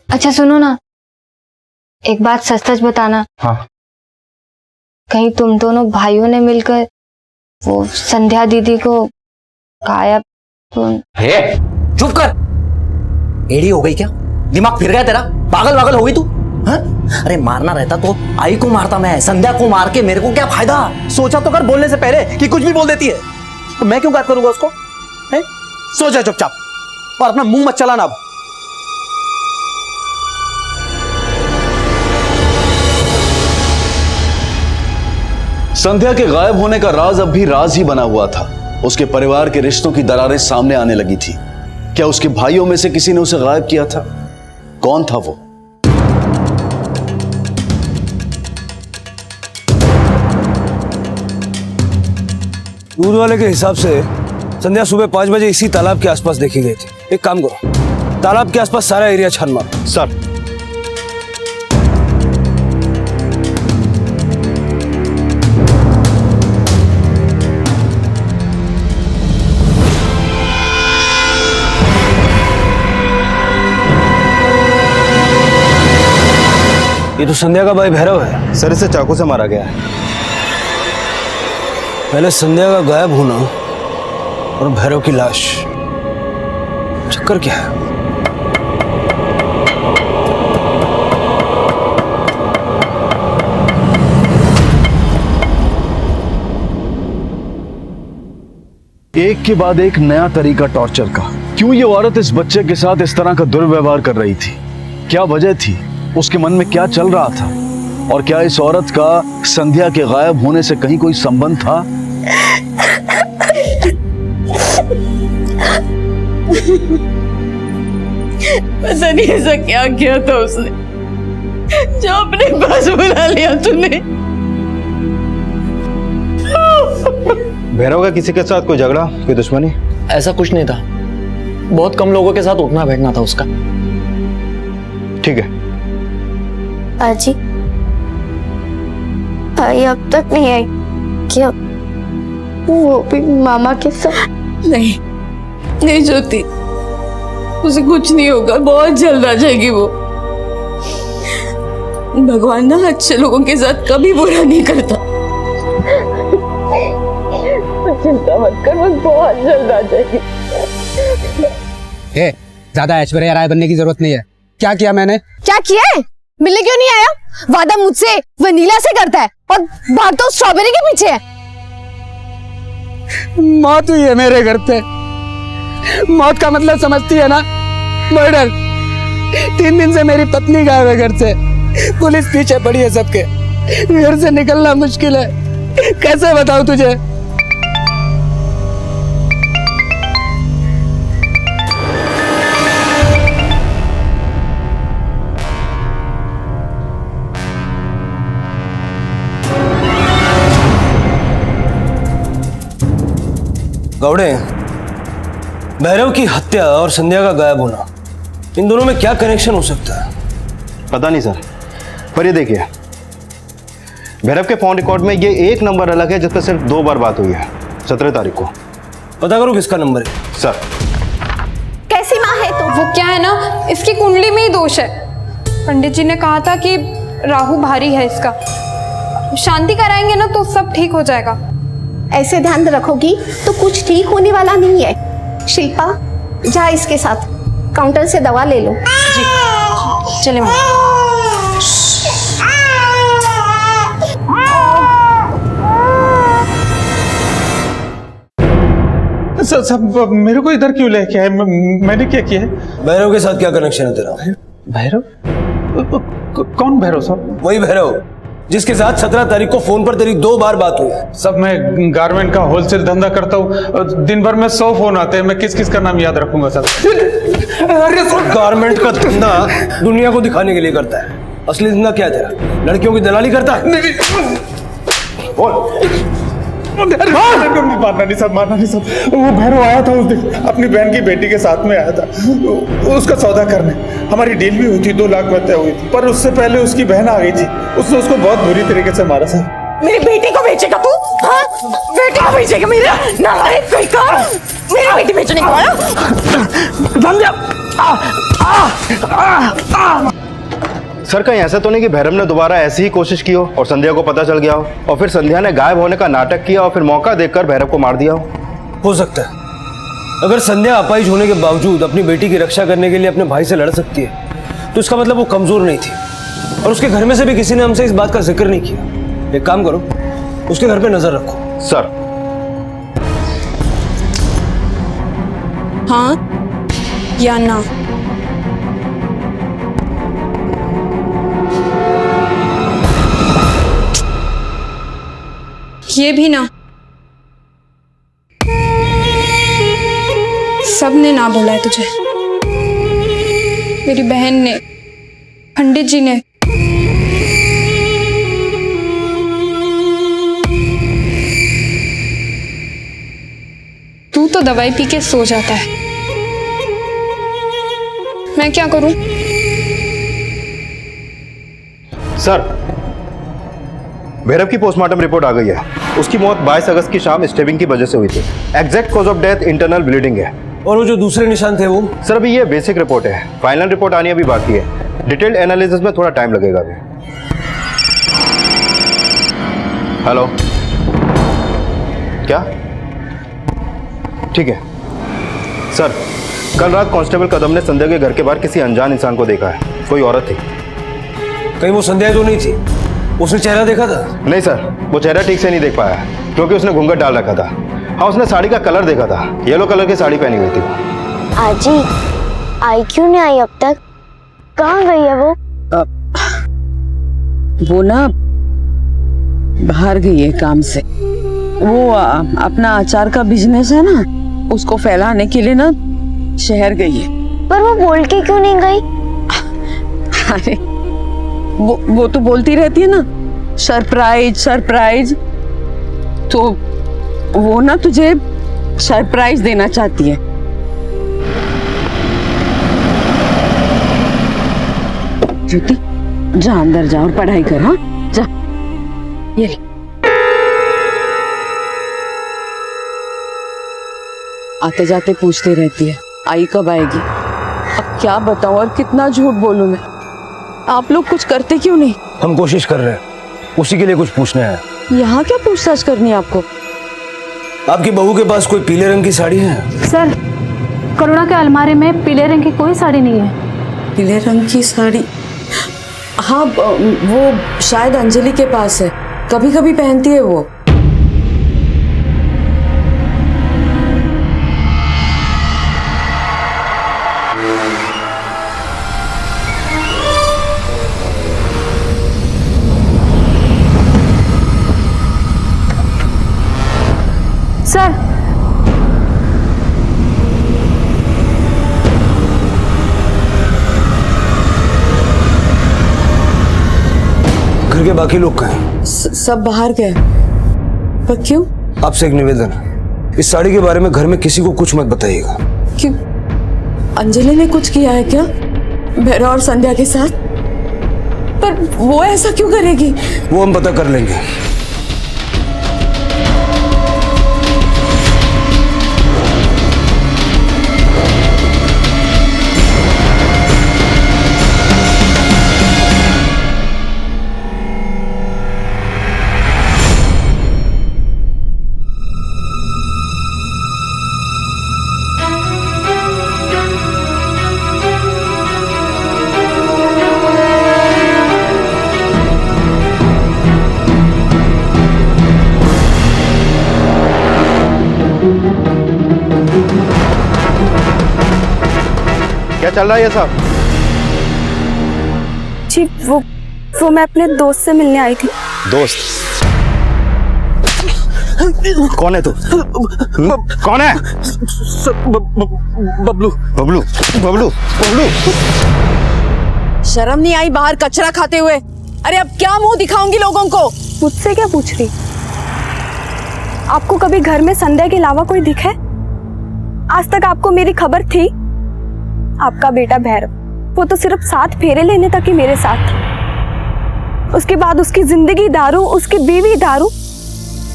अच्छा सुनो ना, एक बात सच सच बताना। हाँ। कहीं तुम दोनों भाइयों ने मिलकर वो संध्या दीदी को गायब तो? चुप कर। एड़ी हो गई क्या? दिमाग फिर गया तेरा? पागल वागल हो गई तू? हाँ? अरे मारना रहता तो आई को मारता मैं, संध्या को मार के मेरे को क्या फायदा? सोचा तो कर बोलने से पहले कि कुछ भी बोल देती है। तो मैं क्यों गायब करूंगा उसको? है? सोचा चुपचाप और अपना मुंह मत चलाना अब। संध्या के गायब होने का राज अब भी राज ही बना हुआ था। उसके परिवार के रिश्तों की दरारें सामने आने लगी थी। क्या उसके भाइयों में से किसी ने उसे गायब किया था? कौन था वो? दूध वाले के हिसाब से संध्या सुबह 5 बजे इसी तालाब के आसपास देखी गई थी। एक काम करो, तालाब के आसपास सारा एरिया छान मारो। सर। ये तो संध्या का भाई भैरव है। सर इसे चाकू से मारा गया है। पहले संध्या का गायब होना और भैरव की लाश, चक्कर क्या है? एक के बाद एक नया तरीका टॉर्चर का। क्यों ये औरत इस बच्चे के साथ इस तरह का दुर्व्यवहार कर रही थी? क्या वजह थी? उसके मन में क्या चल रहा था? और क्या इस औरत का संध्या के गायब होने से कहीं कोई संबंध था? पता नहीं ऐसा क्या किया था उसने जो अपने पास बुला लिया तूने। भैरव का किसी के साथ कोई झगड़ा, कोई दुश्मनी? ऐसा कुछ नहीं था, बहुत कम लोगों के साथ उठना बैठना था उसका। ठीक है। आजी, आई अब तक नहीं आई क्या? वो भी मामा के साथ? नहीं नहीं ज्योति, उसे कुछ नहीं होगा, बहुत जल्द आ जाएगी वो। भगवान ना अच्छे लोगों के साथ कभी बुरा नहीं करता। चिंता मत कर, बस बहुत जल्द आ जाएगी। ज्यादा ऐश्वर्या राय बनने की जरूरत नहीं है। क्या किया मैंने? क्या किया है? मिलने क्यों नहीं आया? वादा मुझसे वनीला से करता है और भाग तो स्ट्रॉबेरी के पीछे है। मौत हुई है मेरे घर पे। मौत का मतलब समझती है ना? मर्डर। 3 दिन से मेरी पत्नी गायब है घर से। पुलिस पीछे पड़ी है सबके। घर से निकलना मुश्किल है। कैसे बताऊं तुझे? गौड़े, भैरव की हत्या और संध्या का गायब होना, इन दोनों में क्या कनेक्शन हो सकता है? पता नहीं सर, पर ये देखिए, भैरव के फोन रिकॉर्ड में ये एक नंबर अलग है जिस पर सिर्फ 2 बार बात हुई है, 17 तारीख को। पता करो किसका नंबर है। सर कैसी माँ है तो? वो क्या है ना, इसकी कुंडली में ही दोष है। पंडित जी ने कहा था कि राहु भारी है इसका, शांति कराएंगे ना तो सब ठीक हो जाएगा। ऐसे ध्यान रखोगी तो कुछ ठीक होने वाला नहीं है। शिल्पा, जा इसके साथ काउंटर से दवा ले लो। जी चले माँ। सब मेरे को इधर क्यों लेके आए? मैंने क्या किया है? भैरव के साथ क्या कनेक्शन है तेरा? भैरव? कौन भैरव साहब? वही भैरव जिसके साथ 17 तारीख को फोन पर तेरी 2 बार बात हुई। सब मैं गारमेंट का होलसेल धंधा करता हूँ, दिन भर में 100 फोन आते हैं, मैं किस किस का नाम याद रखूंगा सर? अरे गारमेंट का धंधा दुनिया को दिखाने के लिए करता है, असली धंधा क्या है तेरा? लड़कियों की दलाली करता है? मारना नहीं सब, मारना नहीं सब। वो भैरव आया था उस दिन, अपनी बहन की बेटी के साथ में आया था उसका सौदा करने। हमारी डील भी हुई थी, 2 लाख में तय हुई थी, पर उससे पहले उसकी बहन आ गई थी। उसने उसको बहुत बुरी तरीके से मारा सर। मेरी बेटी को बेचेगा तू? हाँ? बेटी को बेचेगा मेरा? नालायक बेकार! मेरी बेटी बेचने को आया? सर कहीं ऐसा तो नहीं कि भैरव ने दोबारा ऐसी ही कोशिश की हो और संध्या को पता चल गया हो और फिर संध्या ने गायब होने का नाटक किया और फिर मौका देखकर भैरव को मार दिया हो सकता है। अगर संध्या अपाहिज होने के बावजूद अपनी बेटी की रक्षा करने के लिए अपने भाई से लड़ सकती है तो इसका मतलब वो कमजोर नहीं थी, और उसके घर में से भी किसी ने हमसे इस बात का जिक्र नहीं किया। एक काम करो, उसके घर पे नजर रखो। सर हाँ या ना? ये भी ना? सबने ना बोला है तुझे, मेरी बहन ने, पंडित जी ने। तू तो दवाई पी के सो जाता है, मैं क्या करूं? सर भैरव की पोस्टमार्टम रिपोर्ट आ गई है। उसकी मौत 22 अगस्त की शाम स्टेबिंग की वजह से हुई थी। Exact cause of death internal bleeding है। और वो जो दूसरे निशान थे वो? सर अभी ये बेसिक रिपोर्ट है, फाइनल रिपोर्ट आनी अभी बाकी है। डिटेल्ड एनालिसिस में थोड़ा टाइम लगेगा अभी। हेलो, क्या? ठीक है सर, कल रात कांस्टेबल कदम ने संध्या के घर के बाहर किसी अनजान इंसान को देखा है। कोई औरत थी। कहीं वो संध्या तो नहीं थी? उसने चेहरा देखा था? नहीं सर, वो चेहरा ठीक से नहीं देख पाया क्योंकि उसने घूंघट डाल रखा था। हाँ, उसने साड़ी का कलर देखा था, येलो कलर की साड़ी पहनी हुई थी। आजी आई क्यों नहीं आई अब तक? कहाँ गई है वो? वो ना बाहर गई है काम से। वो अपना अचार का बिजनेस है ना, उसको फैलाने के लिए ना शहर गई है। पर वो बोल के क्यों नहीं गई? अरे वो तो बोलती रहती है ना, सरप्राइज सरप्राइज। तो वो ना तुझे सरप्राइज देना चाहती है। ज्योति जा अंदर जा और पढ़ाई कर। हाँ जा। ये ले। आते जाते पूछती रहती है आई कब आएगी। अब क्या बताऊं और कितना झूठ बोलूं मैं। आप लोग कुछ करते क्यों नहीं? हम कोशिश कर रहे हैं, उसी के लिए कुछ पूछना है। यहाँ क्या पूछताछ करनी है आपको? आपकी बहू के पास कोई पीले रंग की साड़ी है? सर, करुणा के अलमारी में पीले रंग की कोई साड़ी नहीं है। पीले रंग की साड़ी? हाँ वो शायद अंजलि के पास है, कभी कभी पहनती है वो। सर, घर के बाकी लोग कहाँ हैं? सब बाहर गए। पर क्यों? आपसे एक निवेदन है, इस साड़ी के बारे में घर में किसी को कुछ मत बताइएगा। क्यों? अंजलि ने कुछ किया है क्या भैरव और संध्या के साथ? पर वो ऐसा क्यों करेगी? वो हम पता कर लेंगे। क्या चल रहा है ये सब? जी वो मैं अपने दोस्त से मिलने आई थी। दोस्त? कौन है तू? कौन है? बबलू। बबलू बबलू बबलू। शर्म नहीं आई बाहर कचरा खाते हुए? अरे अब क्या मुंह दिखाऊंगी लोगों को? मुझसे क्या पूछ रही? आपको कभी घर में संध्या के अलावा कोई दिखे? आज तक आपको मेरी खबर थी? आपका बेटा भैरव, वो तो सिर्फ 7 फेरे लेने तक ही मेरे साथ था। उसके बाद उसकी जिंदगी दारू, उसकी बीवी दारू।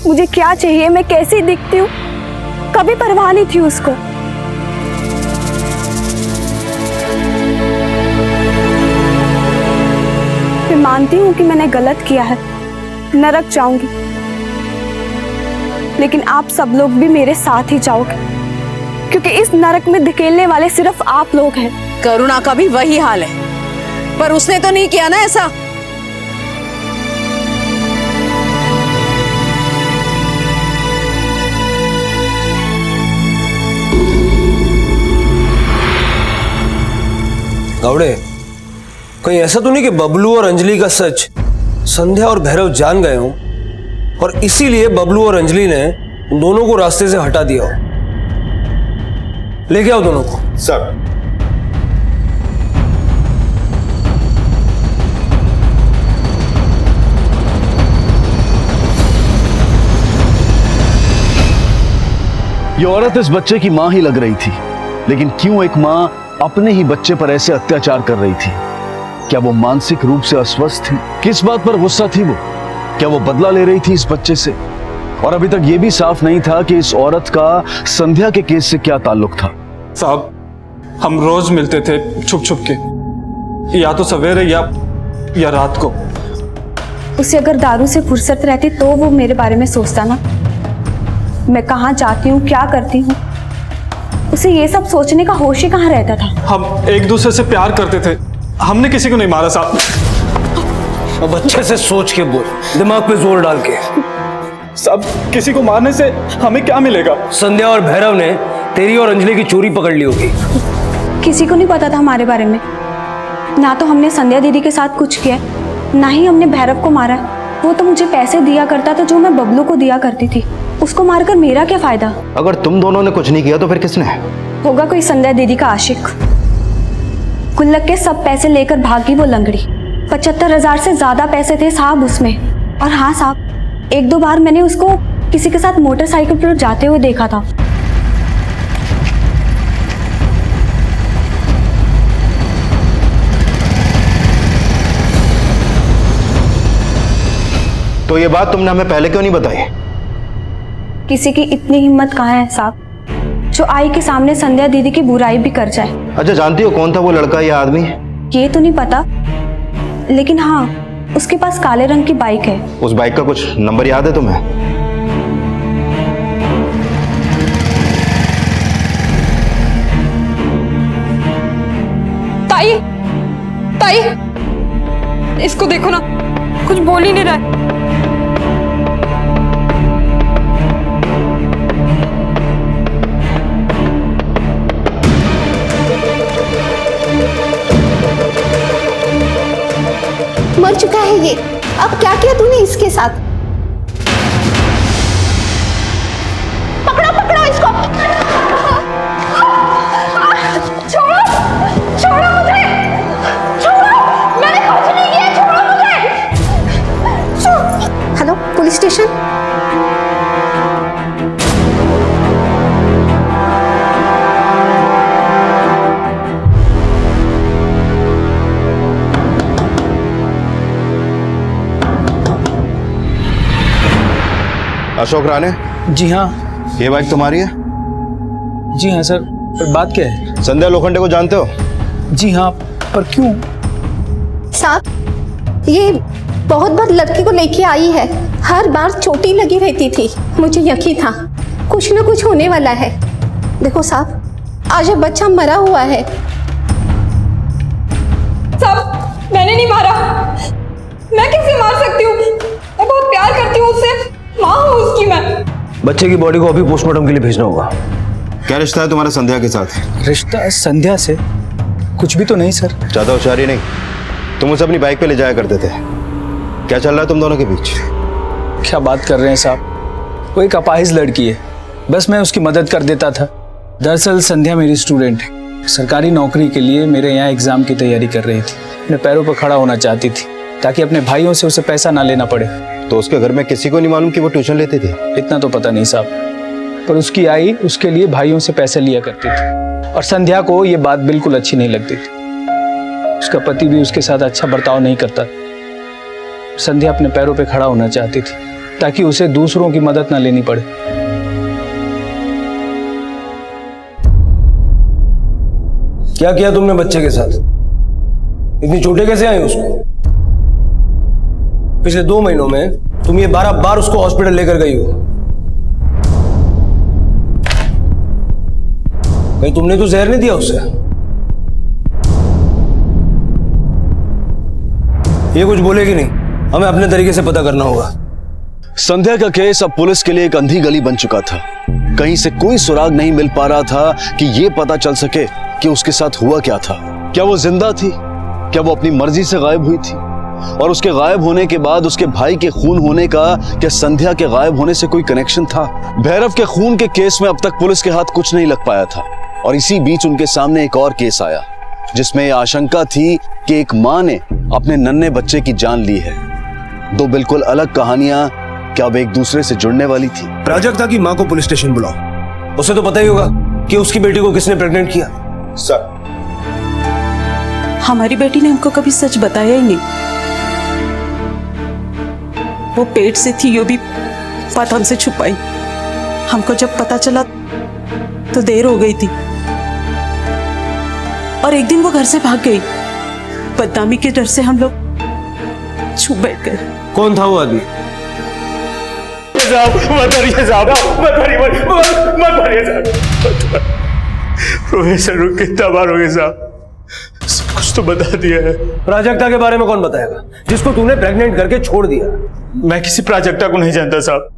मुझे क्या चाहिए, मैं कैसी दिखती हूँ, कभी परवाह नहीं थी उसको। मैं मानती हूँ कि मैंने गलत किया है, नरक जाऊंगी, लेकिन आप सब लोग भी मेरे साथ ही जाओगे, क्योंकि इस नरक में धकेलने वाले सिर्फ आप लोग हैं। करुणा का भी वही हाल है, पर उसने तो नहीं किया ना ऐसा। गावड़े, कहीं ऐसा तो नहीं कि बबलू और अंजलि का सच संध्या और भैरव जान गए हों और इसीलिए बबलू और अंजलि ने दोनों को रास्ते से हटा दिया हो? लेके आओ दोनों को। सर। ये औरत इस बच्चे की मां ही लग रही थी, लेकिन क्यों एक मां अपने ही बच्चे पर ऐसे अत्याचार कर रही थी? क्या वो मानसिक रूप से अस्वस्थ थी? किस बात पर गुस्सा थी वो? क्या वो बदला ले रही थी इस बच्चे से? और अभी तक ये भी साफ नहीं था कि इस औरत का संध्या के केस से क्या ताल्लुक था। साहब, हम रोज मिलते थे छुप छुप के, या तो सवेरे या रात को। उसे अगर दारू से फुर्सत रहती तो वो मेरे बारे में सोचता ना, मैं कहाँ जाती हूँ, क्या करती हूँ। उसे ये सब सोचने का होश ही कहाँ रहता था। हम एक दूसरे से प्यार करते थे, हमने किसी को नहीं मारा साहब। अब अच्छे से सोच के बोल, दिमाग पे जोर डाल के। साहब, किसी को मारने से हमें क्या मिलेगा? संध्या और भैरव ने तेरी और अंजलि की चोरी पकड़ ली होगी। किसी को नहीं पता था हमारे बारे में। ना तो हमने संध्या दीदी के साथ कुछ किया, ना ही हमने भैरव को मारा। वो तो मुझे पैसे दिया करता था जो मैं बबलू को दिया करती थी। उसको मारकर मेरा क्या फायदा? अगर तुम दोनों ने कुछ नहीं किया तो फिर किसने? होगा कोई संध्या दीदी का आशिक। गुल्लक के सब पैसे लेकर भागी वो लंगड़ी। 75,000 से ज्यादा पैसे थे साहब उसमें। और हाँ साहब, 1-2 बार मैंने उसको किसी के साथ मोटरसाइकिल पर जाते हुए देखा था। तो ये बात तुमने हमें पहले क्यों नहीं बताई? किसी की इतनी हिम्मत कहाँ है साहब, जो आई के सामने संध्या दीदी की बुराई भी कर जाए। अच्छा, जानती हो कौन था वो लड़का या आदमी? ये तो नहीं पता, लेकिन हाँ, उसके पास काले रंग की बाइक है। उस बाइक का कुछ नंबर याद है तुम्हें? ताई, ताई, इसको देखो ना, कुछ बोल ही नहीं रहा है। मर चुका है ये। अब क्या किया तूने इसके साथ? पकड़ो पकड़ो इसको। छोड़ो छोड़ो मुझे, छोड़ो, मैंने कुछ नहीं किया, छोड़ो मुझे। Hello police station. Ashok Rane. जी हाँ। ये बाइक तुम्हारी है? जी हाँ सर, पर बात क्या है? संध्या लोखंडे को जानते हो? जी हाँ, पर क्यों? साहब, ये बहुत बार लड़की को लेके आई है, हर बार चोटी लगी रहती थी। मुझे यकीन था कुछ ना कुछ होने वाला है। देखो साहब, आज ये बच्चा मरा हुआ है। साहब, मैंने नहीं मारा। मैं कैसे मार सकती हूँ? मैं बहुत प्यार करती हूँ उससे, माँ हूँ उसकी मैं। बच्चे की बॉडी को अभी पोस्टमार्टम के लिए भेजना होगा। क्या रिश्ता है तुम्हारा संध्या के साथ? रिश्ता संध्या से? कुछ भी तो नहीं सर। ज्यादा होशियारी नहीं, तुम उसे अपनी बाइक पे ले जाया करते थे। क्या चल रहा है तुम दोनों के बीच? क्या बात कर रहे हैं साहब, वो एक अपाहिज लड़की है, बस मैं उसकी मदद कर देता था। दरअसल संध्या मेरी स्टूडेंट है, सरकारी नौकरी के लिए मेरे यहाँ एग्जाम की तैयारी कर रही थी। अपने पैरों पर खड़ा होना चाहती थी ताकि अपने भाइयों से उसे पैसा ना लेना पड़े। तो उसके घर में किसी को नहीं मालूम कि वो ट्यूशन लेती थी? इतना तो पता नहीं साहब, पर उसकी आई उसके लिए भाइयों से पैसे लिया करती थी और संध्या को ये बात बिल्कुल अच्छी नहीं लगती थी। उसका पति भी उसके साथ अच्छा बर्ताव नहीं करता। संध्या अपने पैरों पे खड़ा होना चाहती थी ताकि उसे दूसरों की मदद ना लेनी पड़े। क्या किया तुमने बच्चे के साथ? इतनी चोटें कैसे आई उसको? पिछले 2 महीनों में तुम ये 12 बार उसको हॉस्पिटल लेकर गई हो। कहीं तुमने तो जहर नहीं दिया उसे? ये कुछ बोलेगी नहीं, हमें अपने तरीके से पता करना होगा। संध्या का केस अब पुलिस के लिए एक अंधी गली बन चुका था। कहीं से कोई सुराग नहीं मिल पा रहा था कि ये पता चल सके कि उसके साथ हुआ क्या था। क्या वो जिंदा थी? क्या वो अपनी मर्जी से गायब हुई थी? और उसके गायब होने के बाद उसके भाई के खून होने का क्या संध्या के गायब होने से कोई कनेक्शन था? भैरव के खून के केस में अब तक पुलिस के हाथ कुछ नहीं लग पाया था और इसी बीच उनके सामने एक और केस आया जिसमें आशंका थी कि एक मां ने अपने नन्हे बच्चे की जान ली है। 2 बिल्कुल अलग कहानियां क्या अब एक दूसरे से जुड़ने वाली थी? प्राजक्ता की मां को पुलिस स्टेशन बुलाओ। उसे तो पता ही होगा कि उसकी बेटी को किसने प्रेग्नेंट किया। सर, हमारी बेटी ने हमको कभी सच बताया ही नहीं। वो पेट से थी, यो भी बात हमसे छुपाई। हमको जब पता चला तो देर हो गई थी और एक दिन वो घर से भाग गई। बदनामी के डर से हम लोग चुप बैठ गए। कौन था वो आदमी? प्रोफेसर रुक कितना बार हो गए साहब, सब कुछ तो बता दिया है। प्राजक्ता के बारे में कौन बताएगा जिसको तूने प्रेग्नेंट करके छोड़ दिया? मैं किसी प्राजक्ता को नहीं जानता साहब।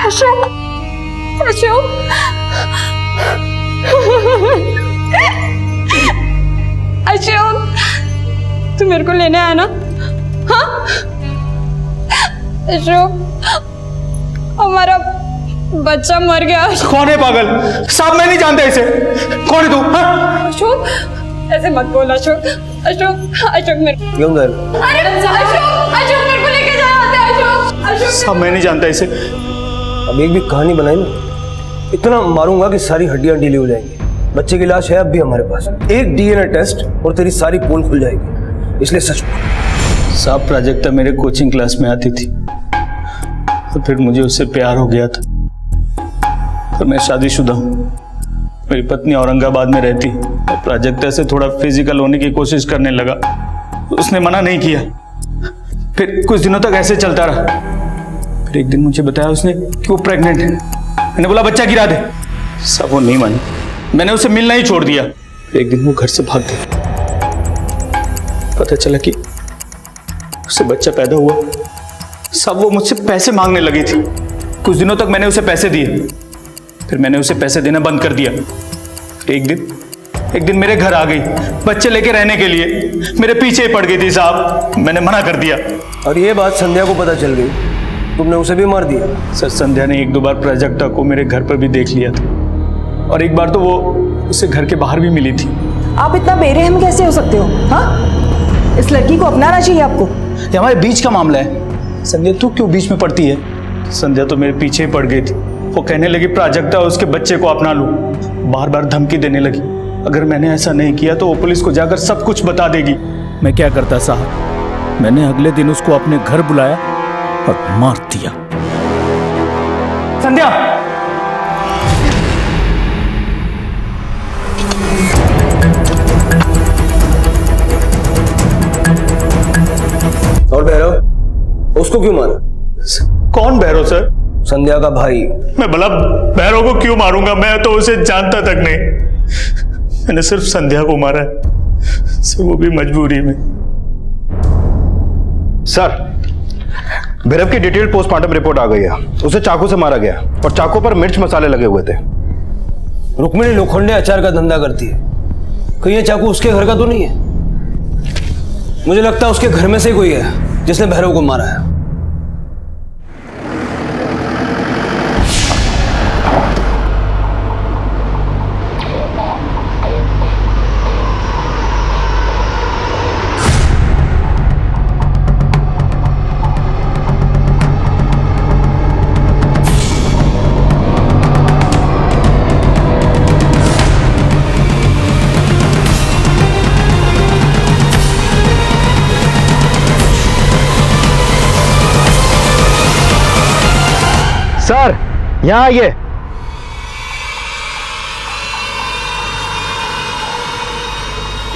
अशोक, अशोक, अशोक, तू मेरे को लेने आया ना? हाँ अशोक, हमारा बच्चा मर गया। कौन है पागल? साहब मैं नहीं जानता इसे। कौन है तू? हाँ? अशोक, ऐसे मत बोल अशोक। अशोक, अशोक मेरे अरे अशोक, अशोक मेरे को लेके जाओ। अशोक, अशोक साहब मैं नहीं जानता इसे। अब एक भी कहानी बनाई ना, इतना मारूंगा कि सारी हड्डियां ढीली हो जाएंगी। बच्चे की लाश है अब भी हमारे पास। एक डीएनए टेस्ट और तेरी सारी पोल खुल जाएगी, इसलिए सच बोल। साहब प्राजक्ता मेरे कोचिंग क्लास में आती थी तो फिर मुझे उससे प्यार हो गया था। तो मैं शादीशुदा हूँ, मेरी पत्नी औरंगाबाद में रहती। मैं प्राजक्ता से थोड़ा फिजिकल होने की कोशिश करने लगा, उसने मना नहीं किया। फिर कुछ दिनों तक ऐसे चलता रहा। फिर एक दिन मुझे बताया उसने कि वो प्रेग्नेंट है। मैंने बोला बच्चा गिरा दे, सब वो नहीं मानी। मैंने उसे मिलना ही छोड़ दिया। फिर एक दिन वो घर से भाग गई। पता चला कि उससे बच्चा पैदा हुआ, सब वो मुझसे पैसे मांगने लगी थी। कुछ दिनों तक मैंने उसे पैसे दिए, फिर मैंने उसे पैसे देना बंद कर दिया। एक दिन मेरे घर आ गई बच्चे लेके रहने के लिए, मेरे पीछे ही पड़ गई थी साहब। मैंने मना कर दिया। और ये बात संध्या को पता चल गई, तुमने उसे भी मार दिया? सर संध्या ने 1-2 बार प्राजक्ता को मेरे घर पर भी देख लिया था, और एक बार तो वो उससे घर के बाहर भी मिली थी। आप इतना बेरहम कैसे हो सकते हो? हाँ, इस लड़की को अपनाना चाहिए आपको। ये हमारे बीच का मामला है। संध्या तू क्यों बीच में पड़ती है? संध्या तो मेरे पीछे ही पड़ गई थी। वो कहने लगी प्राजक्ता उसके बच्चे को अपना लूं, बार बार धमकी देने लगी, अगर मैंने ऐसा नहीं किया तो वो पुलिस को जाकर सब कुछ बता देगी। मैं क्या करता साहब, मैंने अगले दिन उसको अपने घर बुलाया और मार दिया। संध्या, और भैरव, उसको क्यों मारा? कौन भैरव सर? संध्या का भाई। मैं भला भैरव को क्यों मारूंगा? मैं तो उसे जानता तक नहीं। मैंने सिर्फ संध्या को मारा है सर, वो भी मजबूरी में। सर, भैरव की डिटेल्ड पोस्टमार्टम रिपोर्ट आ गई है। उसे चाकू से मारा गया और चाकू पर मिर्च मसाले लगे हुए थे। रुक्मिणी लोखंडे अचार का धंधा करती है, कहीं ये चाकू उसके घर का तो नहीं है? मुझे लगता है उसके घर में से कोई है जिसने भैरव को मारा है। सर, यहां आइए।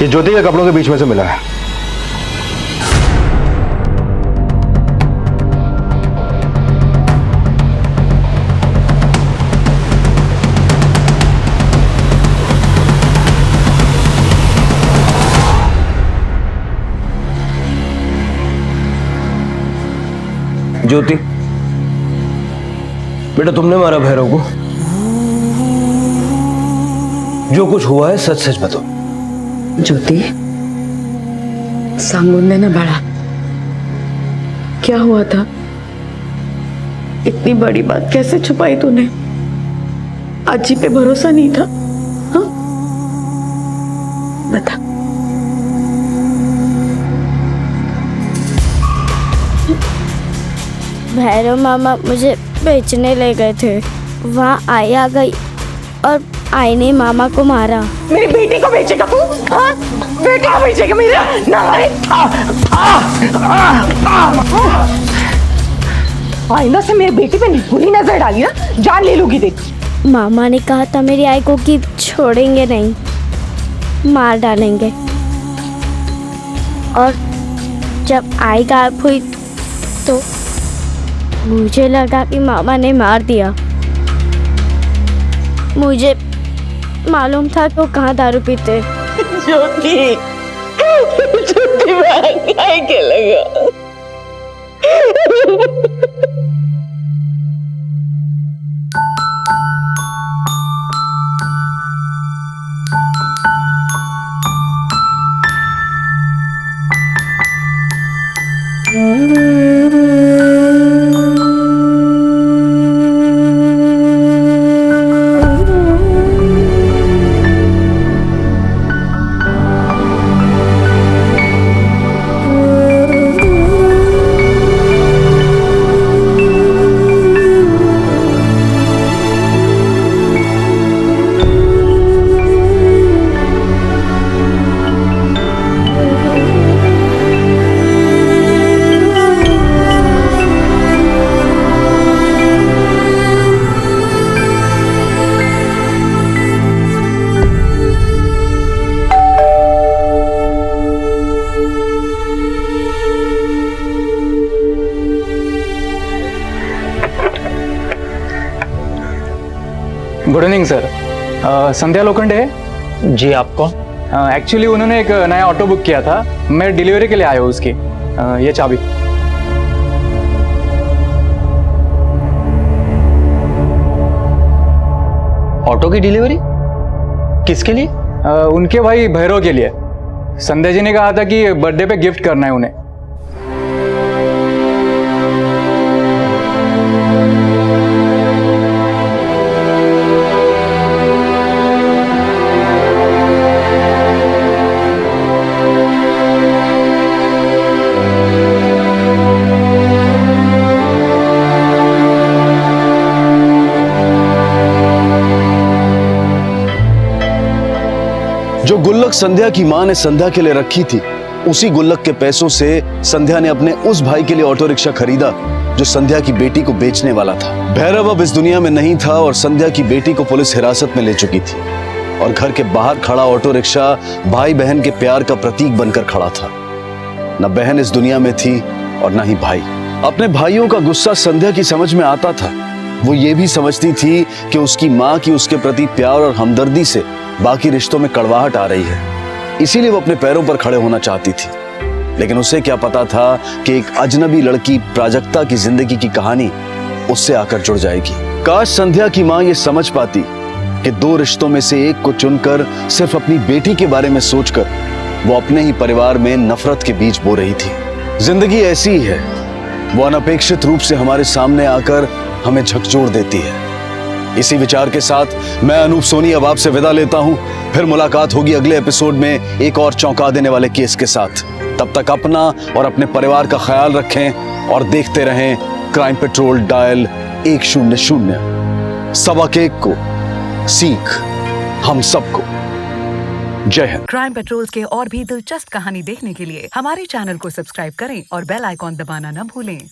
ये ज्योति के कपड़ों के बीच में से मिला है। ज्योति बेटा, तुमने मारा भैरव को? जो कुछ हुआ है सच सच बताओ। ज्योति, सांगुन ने ना बड़ा क्या हुआ था? इतनी बड़ी बात कैसे छुपाई तूने? आजी पे भरोसा नहीं था? हाँ, बता। भैरव मामा मुझे बेचने ले गए थे। वहाँ आई आ गई और आई ने मामा को मारा। मेरी बेटी को बेचेगा तू? हाँ? बेटी को बेचेगा मेरा? आइंदा से मेरी बेटी पे बुरी नजर डाली ना, जान ले लूंगी देख। मामा ने कहा था मेरी आई को कि छोड़ेंगे नहीं, मार डालेंगे। और जब आई गायब हुई तो मुझे लगा कि मामा ने मार दिया। मुझे मालूम था कि वो कहाँ दारू पीते। ज्योति, ज्योति क्या लगा? Good evening sir. Sandhya Lokhande है? जी, आप कौन? एक्चुअली उन्होंने एक नया ऑटो बुक किया था, मैं डिलीवरी के लिए आया हूँ उसकी। ये चाबी। ऑटो की डिलीवरी किसके लिए? उनके भाई भैरव के लिए। संध्या जी ने कहा था कि बर्थडे पे गिफ्ट करना है उन्हें। जो गुल्लक संध्या की मां ने संध्या के लिए रखी थी, उसी गुल्लक के पैसों से संध्या ने अपने उस भाई के लिए ऑटो रिक्शा खरीदा जो संध्या की बेटी को बेचने वाला था। भैरव अब इस दुनिया में नहीं था और संध्या की बेटी को पुलिस हिरासत में ले चुकी थी और घर के बाहर खड़ा ऑटो रिक्शा भाई बहन के प्यार का प्रतीक बनकर खड़ा था। न बहन इस दुनिया में थी और न ही भाई। अपने भाइयों का गुस्सा संध्या की समझ में आता था। वो ये भी समझती थी कि उसकी माँ की उसके प्रति प्यार और हमदर्दी से बाकी रिश्तों में कड़वाहट आ रही है, इसीलिए वो अपने पैरों पर खड़े होना चाहती थी। लेकिन उसे क्या पता था कि एक अजनबी लड़की प्राजक्ता की जिंदगी की कहानी उससे आकर जुड़ जाएगी। काश संध्या की मां ये समझ पाती कि दो रिश्तों में से एक को चुनकर सिर्फ अपनी बेटी के बारे में सोचकर वो अपने ही परिवार में नफरत के बीज बो रही थी। जिंदगी ऐसी ही है, वो अनपेक्षित रूप से हमारे सामने आकर हमें झकझोर देती है। इसी विचार के साथ मैं अनूप सोनी अब आपसे विदा लेता हूं। फिर मुलाकात होगी अगले एपिसोड में एक और चौंका देने वाले केस के साथ। तब तक अपना और अपने परिवार का ख्याल रखें और देखते रहें क्राइम पेट्रोल डायल 100। 1:15 को सीख हम सबको। जय हिंद। क्राइम पेट्रोल के और भी दिलचस्प कहानी देखने के लिए हमारे चैनल को सब्सक्राइब करें और बेल आइकॉन दबाना न भूलें।